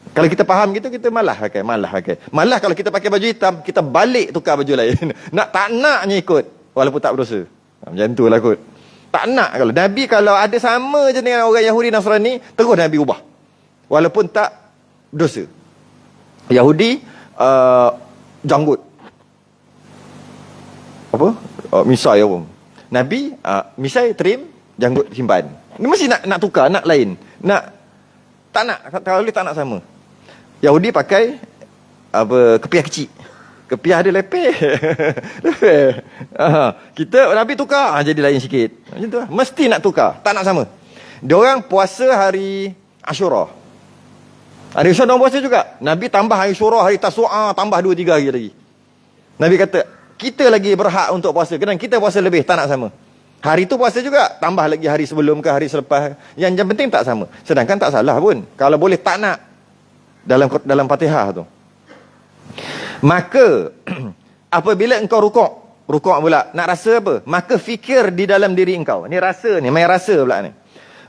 Kalau kita faham gitu, kita malah pakai. Malah kalau kita pakai baju hitam, kita balik tukar baju lain. Tak naknya ikut. Walaupun tak berdosa. Macam tu lah kot. Tak nak kalau. Nabi kalau ada sama je dengan orang Yahudi Nasrani, terus Nabi ubah. Walaupun tak berdosa. Yahudi, janggut. Apa? Misai apa? Nabi, misai, trim, janggut simpan. Ni mesti nak tukar, nak lain. Tak nak, kalau boleh tak nak sama. Yahudi pakai kepiah kecil. Kepiah ada lepeh. Kita Nabi tukar jadi lain sikit. Macam tu lah. Mesti nak tukar, tak nak sama. Diorang puasa hari Ashura. Hari Ashura diorang puasa juga. Nabi tambah hari Ashura, hari Tasu'a, tambah 2-3 hari lagi. Nabi kata, kita lagi berhak untuk puasa. Kerana kita puasa lebih, tak nak sama. Hari tu puasa juga, tambah lagi hari sebelum ke hari selepas. Yang penting tak sama. Sedangkan tak salah pun. Kalau boleh tak nak dalam Fatihah tu. Maka apabila engkau rukuk pula, nak rasa apa? Maka fikir di dalam diri engkau. Ni rasa ni, main rasa pula ni.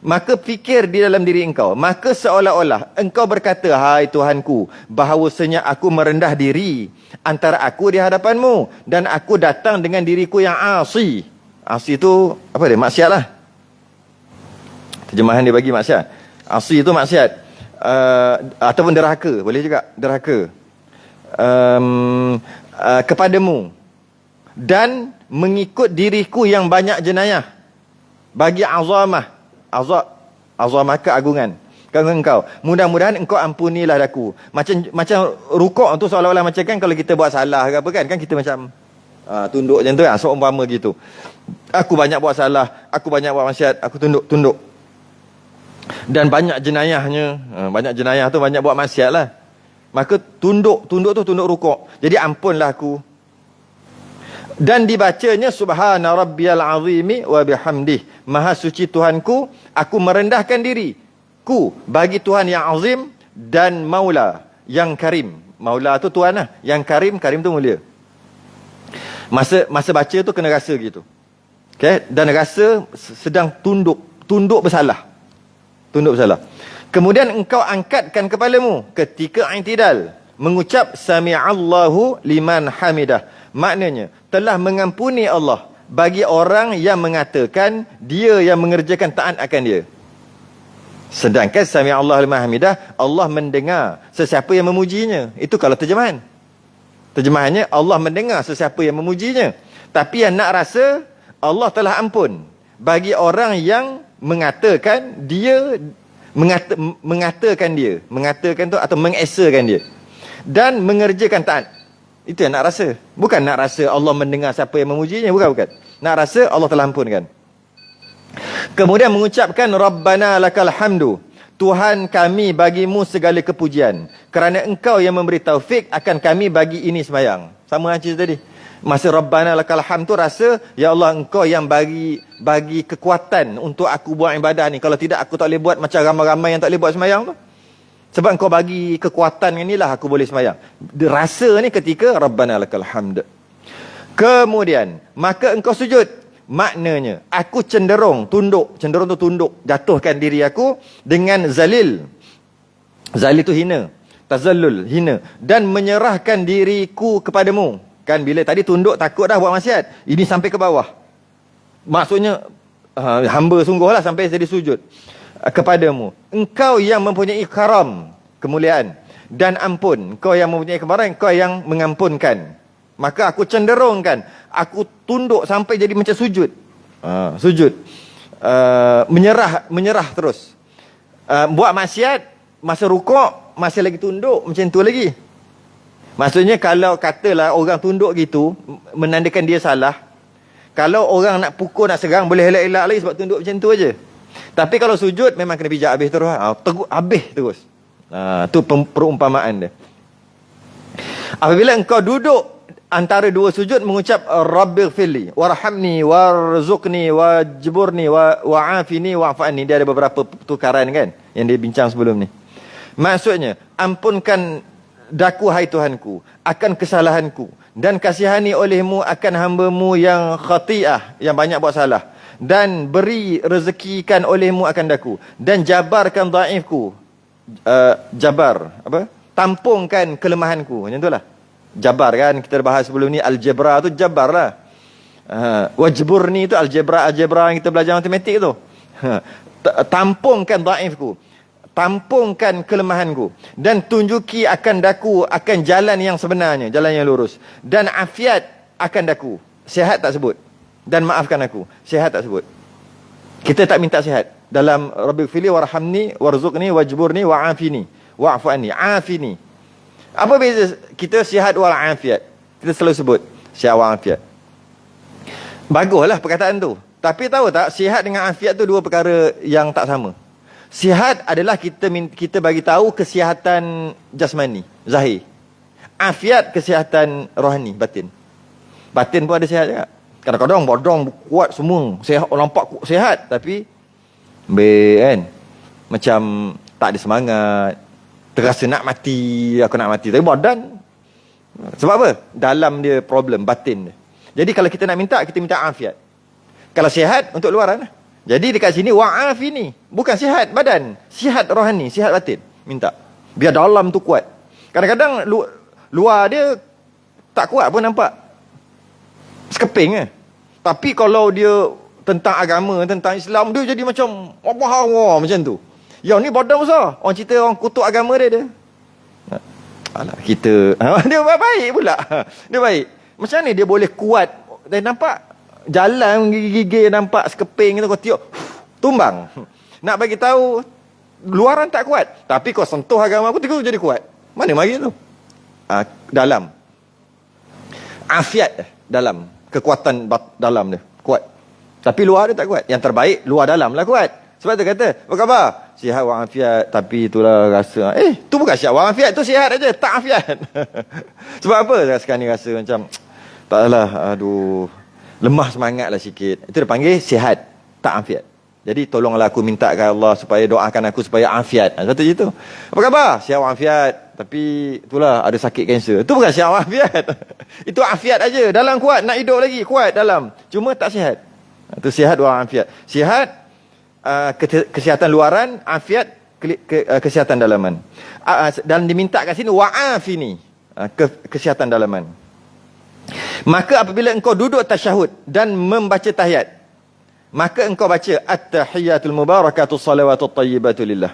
Maka fikir di dalam diri engkau. Maka seolah-olah engkau berkata, hai Tuhanku, bahawasanya aku merendah diri antara aku di hadapanmu, dan aku datang dengan diriku yang asi. Asi tu apa dia? Maksiat lah. Terjemahan dia bagi maksiat. Asi tu maksiat. Ataupun derhaka, boleh juga derhaka. kepadamu dan mengikut diriku yang banyak jenayah bagi azamah keagungan engkau. Mudah-mudahan engkau ampunilah aku. Macam rukuk tu seolah-olah macam kan kalau kita buat salah ke apa kan kita macam tunduk macam tu kan, seumpama gitu. Aku banyak buat salah, aku banyak buat maksiat, aku tunduk. Dan banyak jenayahnya, banyak jenayah tu banyak buat maksiat lah. Maka tunduk tu tunduk rukuk. Jadi ampunlah aku. Dan dibacanya subhana rabbiyal azimi wa bihamdih. Maha suci Tuhanku, aku merendahkan diriku bagi Tuhan yang azim dan maula yang karim. Maula tu Tuhan lah, yang karim tu mulia. Masa baca tu kena rasa gitu. Okay? Dan rasa sedang tunduk bersalah. Kemudian engkau angkatkan kepalamu ketika i'tidal, mengucap sami'allahu liman hamidah. Maknanya telah mengampuni Allah bagi orang yang mengatakan dia yang mengerjakan taat akan dia. Sedangkan sami'allahu liman hamidah, Allah mendengar sesiapa yang memujinya. Itu kalau terjemahan. Terjemahannya Allah mendengar sesiapa yang memujinya. Tapi yang nak rasa Allah telah ampun bagi orang yang mengatakan dia mengatakan tu atau mengesakan dia dan mengerjakan taat. Itu yang nak rasa. Bukan nak rasa Allah mendengar siapa yang memujinya, bukan. Nak rasa Allah telah ampunkan. Kemudian mengucapkan Rabbana lakal hamdu, Tuhan kami bagimu segala kepujian kerana engkau yang memberi taufik akan kami bagi ini sembahyang. Sama macam tadi. Masa Rabbana lakal hamd tu rasa ya Allah engkau yang bagi kekuatan untuk aku buat ibadah ni. Kalau tidak aku tak boleh buat macam ramai-ramai yang tak boleh buat sembahyang tu. Sebab engkau bagi kekuatan inilah aku boleh sembahyang. Rasa ni ketika Rabbana lakal hamd. Kemudian maka engkau sujud. Maknanya aku cenderung tunduk, jatuhkan diri aku dengan zalil. Zalil tu hina, tazallul hina, dan menyerahkan diriku kepadamu. Kan bila tadi tunduk takut dah buat maksiat, ini sampai ke bawah. Maksudnya hamba sungguhlah sampai jadi sujud kepadamu. Engkau yang mempunyai karam, kemuliaan dan ampun. Engkau yang mempunyai kebenaran, engkau yang mengampunkan. Maka aku cenderungkan, aku tunduk sampai jadi macam sujud. Sujud. Menyerah terus. Buat maksiat, masa rukuk masih lagi tunduk macam tu lagi. Maksudnya kalau katalah orang tunduk gitu menandakan dia salah. Kalau orang nak pukul, nak serang, boleh elak-elak lagi sebab tunduk macam tu aja. Tapi kalau sujud memang kena pijak habis terus. Habis terus. Tu perumpamaan dia. Apabila engkau duduk antara dua sujud mengucap Rabbighfirli warhamni warzuqni wajburni wa'afini wa'fani. Dia ada beberapa tukaran kan yang dia bincang sebelum ni. Maksudnya ampunkan daku hai Tuhanku akan kesalahanku dan kasihani olehmu akan hambamu yang khati'ah, yang banyak buat salah, dan beri rezekikan olehmu akan daku dan jabarkan dhaifku. Tampungkan kelemahanku. Macam itulah. Jabar kan kita bahas sebelum ni, aljebra tu jabar lah. Wajburni tu algebra yang kita belajar matematik tu. Tampungkan dhaifku, tampungkan kelemahanku dan tunjuki akan daku akan jalan yang sebenarnya, jalan yang lurus, dan afiat akan daku. Sihat tak sebut, dan maafkan aku. Sihat tak sebut. Kita tak minta sihat dalam Rabbighfirli warhamni warzuqni wajburni wa'afini wa'fu anni. Afini. Apa beza kita sihat wal afiat? Kita selalu sebut sihat wal afiat. Baguslah perkataan tu. Tapi tahu tak, sihat dengan afiat tu dua perkara yang tak sama. Sihat adalah kita bagi tahu kesihatan jasmani, zahir. Afiat kesihatan rohani, batin. Batin pun ada sihat juga. Kadang-kadang bodong kuat semua, sihat, nampak sihat tapi kan macam tak ada semangat, terasa nak mati, aku nak mati. Tapi badan, sebab apa? Dalam dia problem, batin dia. Jadi kalau kita nak minta, kita minta afiat. Kalau sihat, untuk luaran. Jadi dekat sini, wa'afini. Bukan sihat badan, sihat rohani, sihat batin. Minta. Biar dalam tu kuat. Kadang-kadang luar dia tak kuat pun nampak. Sekeping kan. Tapi kalau dia tentang agama, tentang Islam, dia jadi macam, macam tu. Yang ni badan besar. Orang cerita orang kutuk agama dia. Alah, kita dia baik pula. Dia baik. Macam ni dia boleh kuat? Dan nampak jalan gigi-gigi nampak sekeping tu kau tiup tumbang. Nak bagi tahu luaran tak kuat, tapi kau sentuh agama aku tiba jadi kuat. Mana mari tu? Dalam. Afiat dalam, kekuatan dalam dia kuat. Tapi luar dia tak kuat. Yang terbaik luar dalam lah kuat. Sebab tu kata, apa khabar? Sihat walafiat, tapi itulah rasa. Tu bukan sihat walafiat, tu sihat aja, tak afiat. Sebab apa sekarang ni rasa macam taklah, aduh, lemah semangat lah sikit. Itu dia panggil sihat, tak afiat. Jadi tolonglah aku minta ke Allah supaya doakan aku supaya afiat. Satu je tu. Apa khabar? Sihat walafiat, tapi itulah ada sakit kanser. Itu bukan sihat walafiat. Itu afiat aja. Dalam kuat, nak hidup lagi kuat dalam. Cuma tak sihat. Itu sihat walafiat. Sihat kesihatan luaran, afiat kesihatan dalaman. Dan diminta kat sini wa'afini, kesihatan dalaman. Maka apabila engkau duduk tasyahud dan membaca tahiyat, maka engkau baca at-tahiyatul mubarakatus salawatut tayyibatu lillah.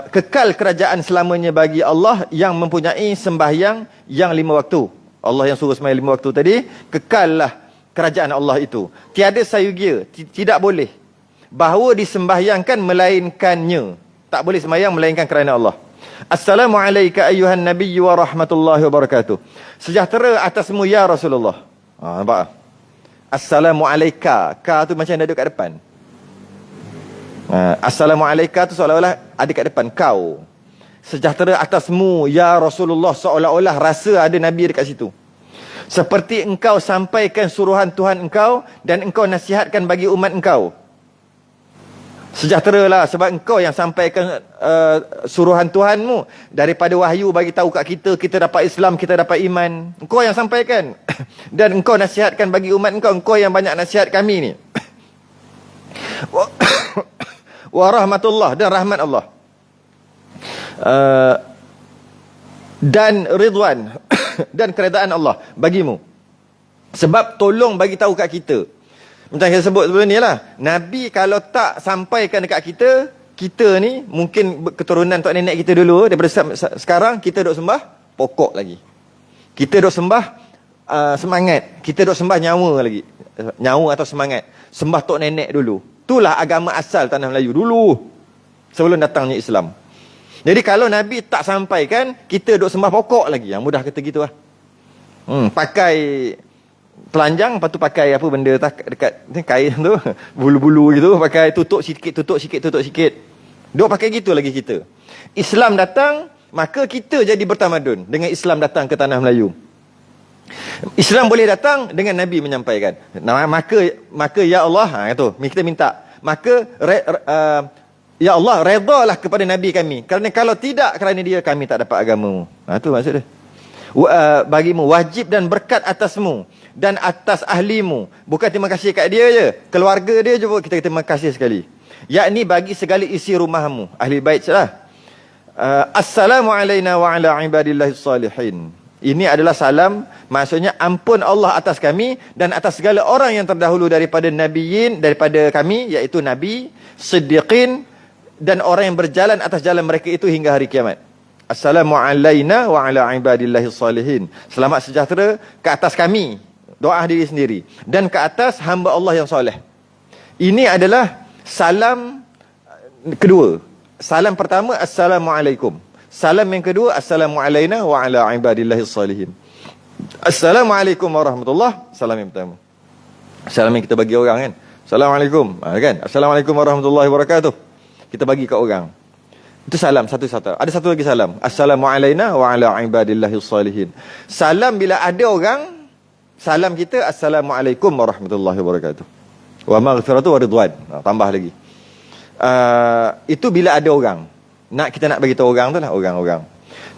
Kekal kerajaan selamanya bagi Allah yang mempunyai sembahyang yang 5 waktu. Allah yang suruh sembahyang 5 waktu tadi, kekallah kerajaan Allah itu. Tiada sayugia, tidak boleh bahawa disembahyangkan melainkannya. Tak boleh sembahyang melainkan kerana Allah. Assalamualaikum ayuhan nabiyyu wa rahmatullahi wa barakatuh. Sejahtera atasmu ya Rasulullah. Nampak? Assalamualaikum. Ka tu macam ada kat depan. Assalamualaikum tu seolah-olah ada kat depan kau. Sejahtera atasmu ya Rasulullah, seolah-olah rasa ada Nabi dekat situ. Seperti engkau sampaikan suruhan Tuhan engkau dan engkau nasihatkan bagi umat engkau. Sejahteralah sebab engkau yang sampaikan suruhan Tuhanmu. Daripada wahyu bagi tahu kat kita, kita dapat Islam, kita dapat iman. Engkau yang sampaikan. Dan engkau nasihatkan bagi umat engkau. Engkau yang banyak nasihat kami ni. Wa rahmatullah, dan rahmat Allah. Dan ridwan dan keredaan Allah bagimu. Sebab tolong bagi tahu kat kita. Macam saya sebut sebelum ni lah, Nabi kalau tak sampaikan dekat kita, kita ni mungkin keturunan tok nenek kita dulu, daripada sekarang kita duk sembah pokok lagi. Kita duk sembah semangat. Kita duk sembah nyawa lagi. Nyawa atau semangat. Sembah tok nenek dulu. Itulah agama asal tanah Melayu dulu, sebelum datangnya Islam. Jadi kalau Nabi tak sampaikan, kita duk sembah pokok lagi. Yang mudah kata gitu lah. Pakai telanjang, lepas tu pakai apa benda dekat kain tu, bulu-bulu gitu, pakai tutup sikit, tutup sikit, tutup sikit. Duk pakai gitu lagi kita. Islam datang, maka kita jadi bertamadun dengan Islam datang ke tanah Melayu. Islam boleh datang dengan Nabi menyampaikan. Maka ya Allah, itu kita minta. Maka ya Allah, redalah kepada Nabi kami. Kerana kalau tidak kerana dia, kami tak dapat agamamu. Itu maksud dia. Bagimu wajib dan berkat atasmu dan atas ahlimu. Bukan terima kasih kat dia je, keluarga dia je kita terima kasih sekali. Yakni bagi segala isi rumahmu, ahli bait salah. Assalamu alayna wa ala ibadillahis salihin. Ini adalah salam, maksudnya ampun Allah atas kami dan atas segala orang yang terdahulu daripada nabiyin, daripada kami, iaitu nabi, siddiqin, dan orang yang berjalan atas jalan mereka itu hingga hari kiamat. Assalamu alayna wa ala ibadillahis salihin. Selamat sejahtera ke atas kami, doa diri sendiri, dan ke atas hamba Allah yang soleh. Ini adalah salam kedua. Salam pertama, Assalamualaikum. Salam yang kedua, Assalamu alayna wa ala ibadillahis salihin. Assalamualaikum warahmatullahi. Salam yang pertama. Salam yang kita bagi orang kan. Assalamualaikum. Kan? Assalamualaikum warahmatullahi wabarakatuh. Kita bagi kat orang. Itu salam satu-satu. Ada satu lagi salam. Assalamu alayna wa ala ibadillahis salihin. Salam bila ada orang, salam kita Assalamualaikum warahmatullahi wabarakatuh. Wa maghfiratu wa ridwan. Tambah lagi. Itu bila ada orang. Kita nak bagi tahu orang tu lah, orang-orang.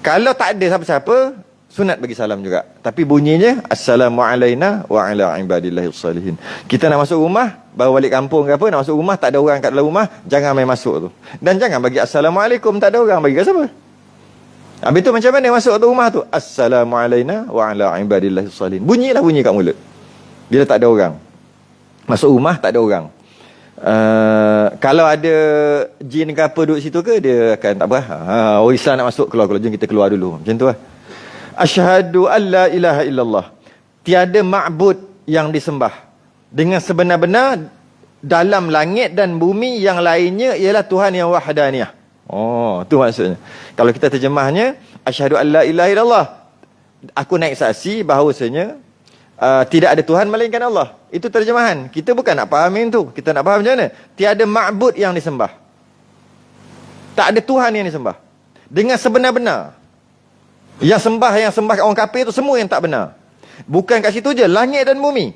Kalau tak ada siapa-siapa, sunat bagi salam juga. Tapi bunyinya Assalamu alayna wa ala ibadillahis salihin. Kita nak masuk rumah, baru balik kampung ke apa, nak masuk rumah, tak ada orang kat dalam rumah, jangan main masuk tu. Dan jangan bagi Assalamualaikum, tak ada orang, bagi kat siapa? Habis tu macam mana masuk tu rumah tu? Assalamu alayna wa ala ibadillahis salihin. Bunyi kat mulut bila tak ada orang. Masuk rumah tak ada orang. Kalau ada jin ke apa duduk situ ke, dia akan tak apa. Orang Islam nak masuk, keluar, jom kita keluar dulu. Macam tu lah. Asyhadu an la ilaha illallah. Tiada ma'bud yang disembah dengan sebenar-benar dalam langit dan bumi yang lainnya ialah Tuhan yang wahdaniyah. Oh, tu maksudnya. Kalau kita terjemahnya, asyhadu an la ilaha illallah. Aku naik saksi bahawasanya tidak ada Tuhan melainkan Allah. Itu terjemahan. Kita bukan nak fahamin tu. Kita nak faham macam mana? Tiada ma'bud yang disembah. Tak ada Tuhan yang disembah. Dengan sebenar-benar. Yang sembah orang kafir tu semua yang tak benar. Bukan kat situ je, langit dan bumi.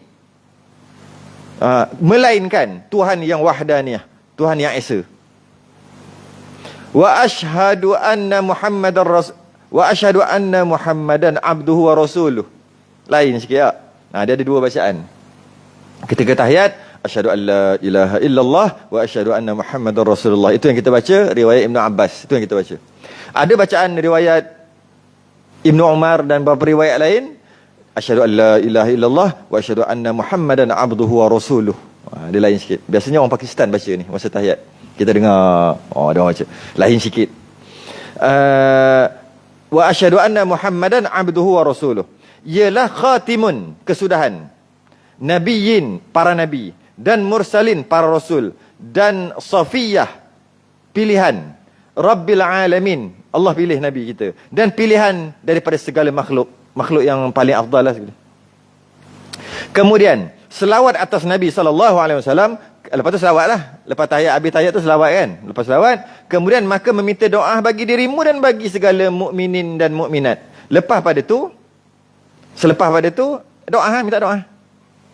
Melainkan Tuhan yang wahdaniyah. Tuhan yang esa. Wa asyhadu anna Muhammadan abduhu wa rasuluh. Lain sikit tak? Dia ada dua bacaan. Ketika tahiyat, asyhadu an la ilaha illallah wa asyhadu anna Muhammadar Rasulullah. Itu yang kita baca, riwayat Ibnu Abbas. Itu yang kita baca. Ada bacaan riwayat Ibnu Umar dan beberapa riwayat lain, asyhadu an la ilaha illallah wa asyhadu anna Muhammadan abduhu wa rasuluh. Dia lain sikit. Biasanya orang Pakistan baca ni masa tahiyat. Kita dengar, dia baca. Lain sikit. Wa asyhadu anna Muhammadan abduhu wa rasuluh. Ialah khatimun, kesudahan, nabiyyin, para nabi, dan mursalin, para rasul, dan safiyah, pilihan, rabbil alamin, Allah pilih nabi kita, dan pilihan daripada segala makhluk yang paling afdal lah. Kemudian selawat atas Nabi SAW. Lepas tu selawat lah. Lepas tahiyat, habis tahiyat tu selawat kan. Lepas selawat, kemudian maka meminta doa bagi dirimu dan bagi segala mukminin dan mukminat. Selepas pada tu doa, minta doa.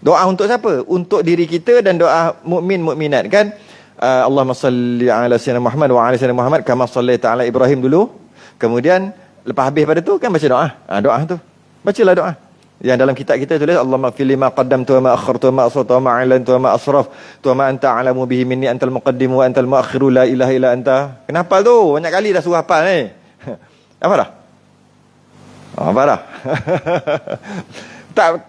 Doa untuk siapa? Untuk diri kita dan doa mukmin mukminat kan. Allahumma salli ala sayyidina Muhammad wa ala sayyidina Muhammad kama sallaita ala Ibrahim dulu. Kemudian lepas habis pada tu kan baca doa. Doa tu. Bacalah doa. Yang dalam kitab kita tulis Allahumma fil lima qaddamtu wa ma akhartu wa ma asrartu wa ma a'lantu wa ma asraftu wa ma anta a'lamu bihi minni antal muqaddim wa antal muakhiru la ilaha illa anta. Kenapa tu? Banyak kali dah suruh hafal ni. Apa dah? Apa dah?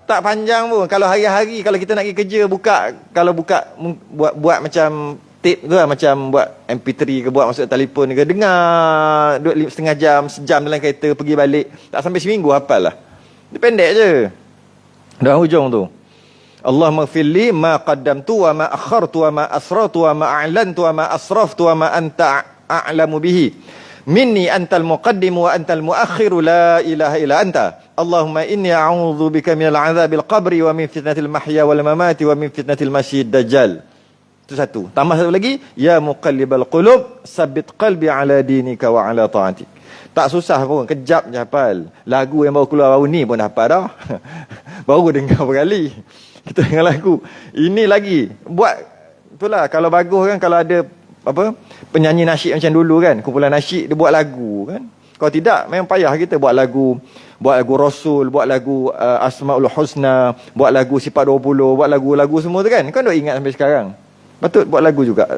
tak panjang pun. Kalau hari-hari kalau kita nak pergi kerja buat macam tape tu lah, macam buat MP3 ke, buat masuk telefon ke, dengar setengah jam, sejam dalam kereta pergi balik, tak sampai seminggu hafal lah. Dia pendek je. Dah hujung tu. Allahumma ighfirli ma qaddamtu wa ma akhartu wa ma asrartu wa ma a'lantu wa ma asraftu wa ma anta a'lamu bihi minni antal muqaddim wa antal muakhiru la ilaha illa anta. Allahumma inni a'udzu bika minal 'adzabil qabri wa min fitnatil mahya wal mamati wa min fitnatil masyid dajjal. Itu satu. Tambah satu lagi, ya muqallibal qulub sabbit qalbi ala dinika wa ala ta'atik. Tak susah pun, kejap je hafal. Lagu yang baru keluar baru ni pun dah hafal dah. Baru dengar berkali. Kita dengar lagu. Ini lagi. Buat, itulah kalau bagus kan, kalau ada penyanyi nasyid macam dulu kan, kumpulan nasyid dia buat lagu kan. Kalau tidak, memang payah kita buat lagu Rasul, buat lagu Asmaul Husna, buat lagu Sifat 20, buat lagu-lagu semua tu kan. Kau dah ingat sampai sekarang. Patut buat lagu juga.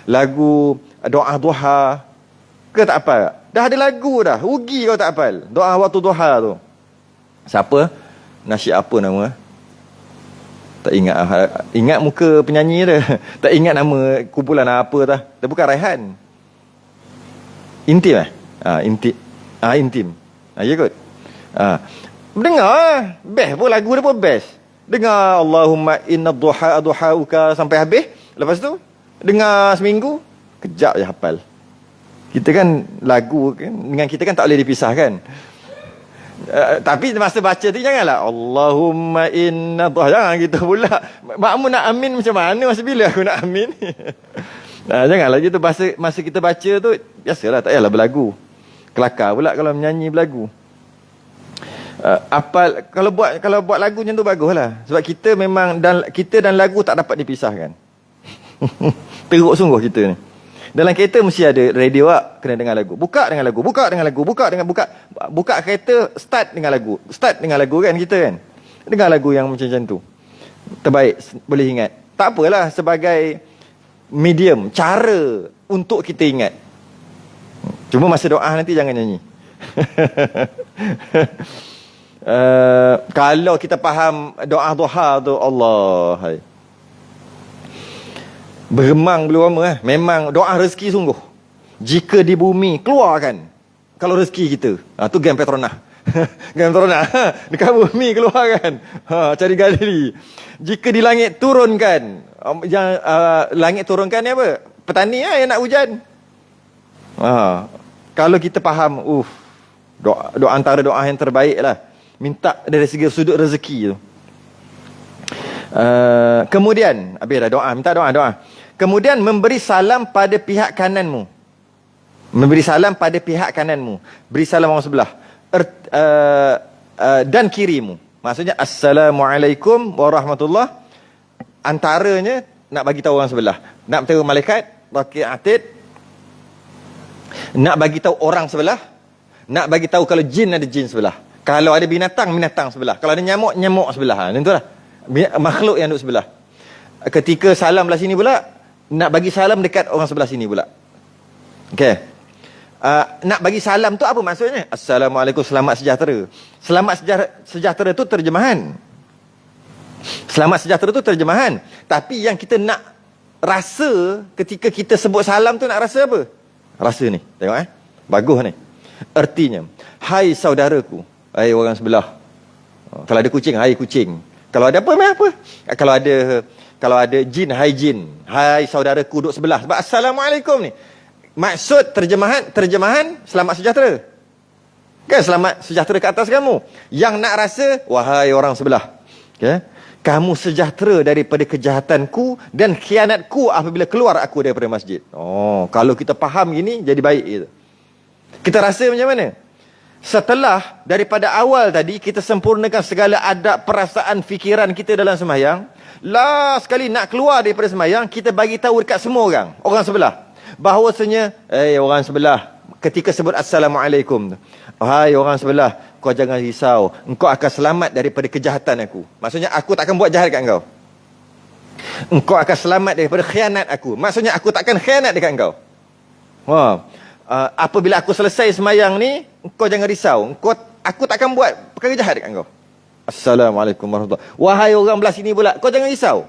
Lagu doa duha. Ke tak hafal? Dah ada lagu dah. Rugi kau tak hafal. Doa waktu duha tu. Siapa? Nasyid apa nama? Tak ingat. Ingat muka penyanyi dia. Tak ingat nama kumpulan apa dah. Dia bukan Raihan. Intim Intim. Intim. Ya kot. Dengar lah. Best pun, lagu dia pun best. Dengar Allahumma inna duha duhauka sampai habis. Lepas tu dengar seminggu, kejap je hafal. Kita kan lagu kan, dengan kita kan tak boleh dipisahkan. Tapi masa baca tu janganlah Allahumma inna duha, jangan gitu pula. Makmu nak amin macam mana, masa bila aku nak amin? Janganlah gitu. Masa kita baca tu biasalah, tak payahlah berlagu. Kelakar pula kalau menyanyi berlagu. Kalau buat lagu macam tu baguslah. Sebab kita memang kita dan lagu tak dapat dipisahkan. Teruk sungguh kita ni. Dalam kereta mesti ada radio kena dengar lagu. Buka dengan lagu, buka kereta, start dengan lagu kan kita kan. Dengar lagu yang macam tu. Terbaik boleh ingat. Tak apalah, sebagai medium, cara untuk kita ingat. Cuma masa doa nanti jangan nyanyi. Kalau kita faham doa duha tu, Allah. Beremang belum lama memang doa rezeki sungguh. Jika di bumi keluarkan kalau rezeki kita. Tu game Petronas. Game Petronas. Dekat bumi keluarkan. Cari gali. Jika di langit turunkan. Langit turunkan ni apa? Petani yang nak hujan. Kalau kita faham, doa antara doa yang terbaik lah. Minta dari segi sudut rezeki tu. Kemudian habis dah doa, minta doa. Kemudian memberi salam pada pihak kananmu. Memberi salam pada pihak kananmu. Beri salam orang sebelah. Dan kirimu. Maksudnya Assalamualaikum warahmatullahi. Antaranya nak bagi tahu orang sebelah. Nak beritahu malaikat, Raqib Atid. Nak bagi tahu orang sebelah. Nak bagi tahu kalau jin ada jin sebelah. Kalau ada binatang sebelah. Kalau ada nyamuk sebelah. Tentulah. Makhluk yang duduk sebelah. Ketika salam belah sini pula, nak bagi salam dekat orang sebelah sini pula. Okey. Nak bagi salam tu apa maksudnya? Assalamualaikum, selamat sejahtera. Selamat sejahtera tu terjemahan. Selamat sejahtera tu terjemahan. Tapi yang kita nak rasa ketika kita sebut salam tu, nak rasa apa? Rasa ni. Tengok bagus ni. Artinya, hai saudaraku, hai orang sebelah. Kalau ada kucing, hai kucing. Kalau ada apa? Kalau ada jin, hai jin. Hai saudaraku duduk sebelah. Sebab Assalamualaikum ni. Maksud terjemahan selamat sejahtera. Kan selamat sejahtera ke atas kamu. Yang nak rasa, wahai orang sebelah. Okay? Kamu sejahtera daripada kejahatanku dan khianatku apabila keluar aku daripada masjid. Kalau kita faham gini, jadi baik gitu. Kita rasa macam mana? Setelah daripada awal tadi kita sempurnakan segala adab, perasaan, fikiran kita dalam sembahyang, last sekali nak keluar daripada sembahyang, kita bagi tahu dekat semua orang sebelah, bahawasanya orang sebelah, ketika sebut Assalamualaikum, hai orang sebelah, kau jangan risau, engkau akan selamat daripada kejahatan aku. Maksudnya aku tak akan buat jahat dekat engkau. Engkau akan selamat daripada khianat aku. Maksudnya aku tak akan khianat dekat engkau. Apabila aku selesai semayang ni, kau jangan risau. Aku tak akan buat perkara jahat dekat kau. Assalamualaikum warahmatullahi wabarakatuh. Wahai orang belah sini pula, kau jangan risau.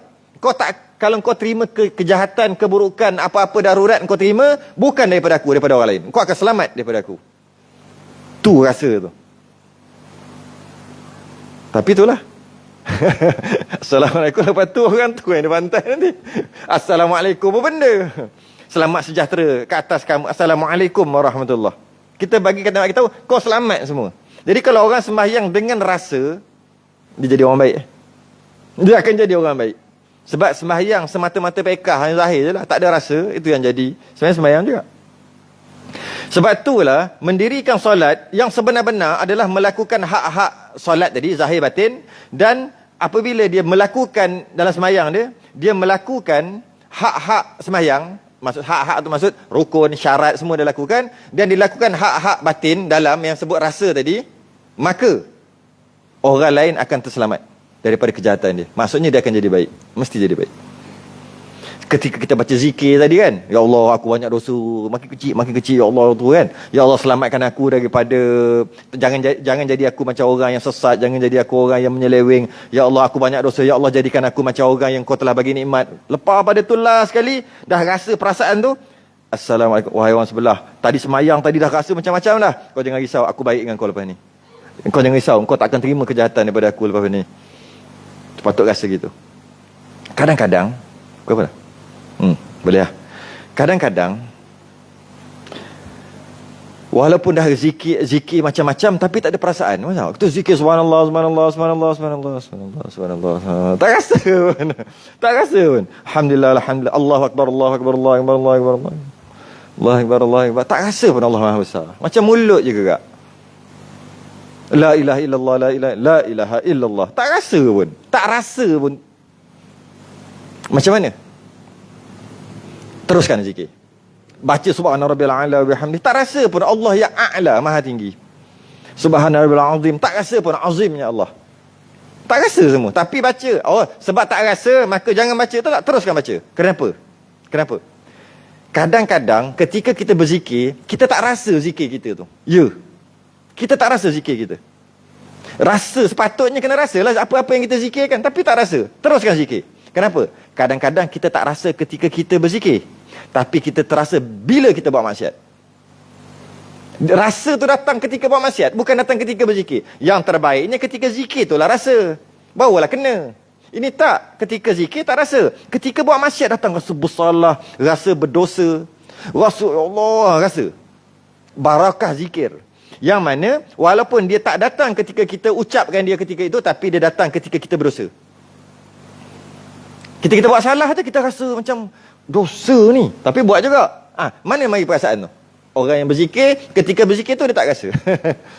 Kalau kau terima kejahatan, keburukan, apa-apa darurat kau terima, bukan daripada aku, daripada orang lain. Kau akan selamat daripada aku. Tu rasa tu. Tapi itulah. Assalamualaikum, lepas tu orang tu yang dia pantai nanti. Assalamualaikum apa benda? Selamat sejahtera ke atas kamu. Assalamualaikum warahmatullahi. Kita bagi tahu kau selamat semua. Jadi kalau orang sembahyang dengan rasa, dia jadi orang baik. Dia akan jadi orang baik. Sebab sembahyang semata-mata pekah, hanya zahir je lah, tak ada rasa, itu yang jadi sebenarnya sembahyang juga. Sebab itulah mendirikan solat yang sebenar-benar adalah melakukan hak-hak solat tadi, zahir batin. Dan apabila dia melakukan dalam sembahyang dia melakukan hak-hak sembahyang. Maksud hak-hak tu maksud rukun, syarat semua dia lakukan. Dan dilakukan hak-hak batin dalam yang sebut rasa tadi. Maka orang lain akan terselamat daripada kejahatan dia. Maksudnya dia akan jadi baik. Mesti jadi baik. Ketika kita baca zikir tadi kan, ya Allah aku banyak dosa, makin kecil ya Allah tu kan. Ya Allah selamatkan aku daripada, jangan jadi aku macam orang yang sesat, jangan jadi aku orang yang menyeleweng. Ya Allah aku banyak dosa, ya Allah jadikan aku macam orang yang kau telah bagi nikmat. Lepas pada tu lah sekali dah rasa perasaan tu, Assalamualaikum, wahai orang sebelah, tadi semayang tadi dah rasa macam-macam dah. Kau jangan risau, aku baik dengan kau lepas ni. Kau jangan risau, kau tak akan terima kejahatan daripada aku lepas ni. Patut rasa gitu. Kadang-kadang kau apa dah? Boleh lah. Kadang-kadang walaupun dah zikir macam-macam tapi tak ada perasaan. Masa waktu zikir subhanallah, subhanallah, subhanallah, subhanallah, subhanallah, subhanallah. Tak rasa pun. Tak rasa pun. Alhamdulillah, alhamdulillah. Allahu akbar, Allahu akbar, Allahu akbar, Allahu akbar. Allahu akbar, Allahu akbar. Tak rasa pun Allah Maha Besar. Macam mulut je gerak. La ilaha illallah, la ilaha illallah. Tak rasa pun. Tak rasa pun. Macam mana? Teruskan zikir. Baca subhana rabbil a'la wa bihamdi. Tak rasa pun Allah yang a'la, maha tinggi. Subhana rabbil azim. Tak rasa pun azimnya Allah. Tak rasa semua. Tapi baca. Sebab tak rasa, maka jangan baca. Tak, teruskan baca. Kenapa? Kadang-kadang ketika kita berzikir, kita tak rasa zikir kita tu. Ya. Kita tak rasa zikir kita. Rasa, sepatutnya kena rasa lah apa-apa yang kita zikirkan. Tapi tak rasa. Teruskan zikir. Kenapa? Kadang-kadang kita tak rasa ketika kita berzikir, tapi kita terasa bila kita buat maksiat. Rasa tu datang ketika buat maksiat, bukan datang ketika berzikir. Yang terbaiknya ketika zikir tu lah rasa, barulah kena. Ini tak, ketika zikir tak rasa. Ketika buat maksiat datang rasa bersalah, rasa berdosa, rasa Allah, rasa barakah zikir. Yang mana walaupun dia tak datang ketika kita ucapkan dia ketika itu, tapi dia datang ketika kita berdosa. Kita buat salah tu kita rasa macam dosa ni, tapi buat juga. Mana mari perasaan tu? Orang yang berzikir, ketika berzikir tu dia tak rasa.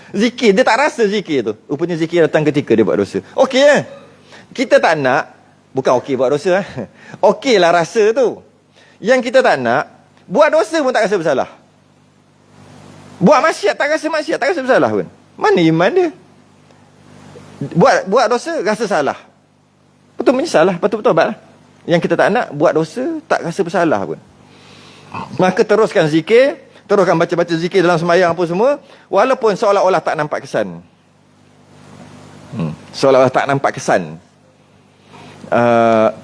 Zikir, dia tak rasa zikir tu. Rupanya zikir datang ketika dia buat dosa. Okey kita tak nak, bukan okey buat dosa okey lah rasa tu. Yang kita tak nak, buat dosa pun tak rasa bersalah. Buat maksiat tak rasa maksiat, tak rasa bersalah pun. Mana iman dia? Buat dosa rasa salah, betul menyesal lah, betul-betul lah. Yang kita tak nak, buat dosa tak rasa bersalah pun. Maka teruskan zikir, teruskan baca-baca zikir dalam sembahyang apa semua, walaupun seolah-olah tak nampak kesan. Seolah-olah tak nampak kesan.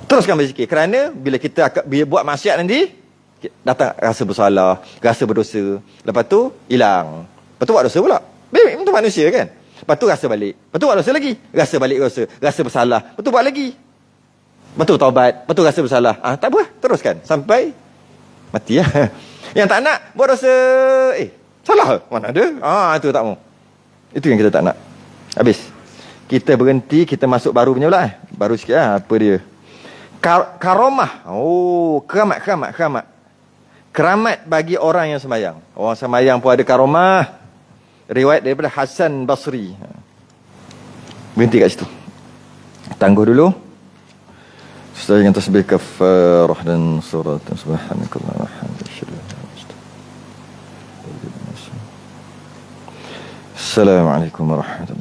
Teruskan berzikir, kerana bila kita buat maksiat nanti datang rasa bersalah, rasa berdosa, lepas tu hilang, lepas tu buat dosa pula. Itu manusia kan. Lepas tu rasa balik, lepas tu buat dosa lagi, rasa balik dosa, rasa bersalah, lepas tu buat lagi, lepas tu taubat, lepas tu rasa bersalah. Tak apa, teruskan sampai mati lah. Yang tak nak buat dosa, salah mana ada, itu tak mau. Itu yang kita tak nak. Habis kita berhenti, kita masuk baru punya pula. Baru sikit apa dia? Karomah. Keramat bagi orang yang sembahyang. Orang sembahyang pun ada karomah. Riwayat daripada Hasan Basri. Berhenti kat situ. Tangguh dulu. Setelah yang tasbih kafarah dan surat subhanakallah wa hamdika. Assalamualaikum warahmatullahi wabarakatuh.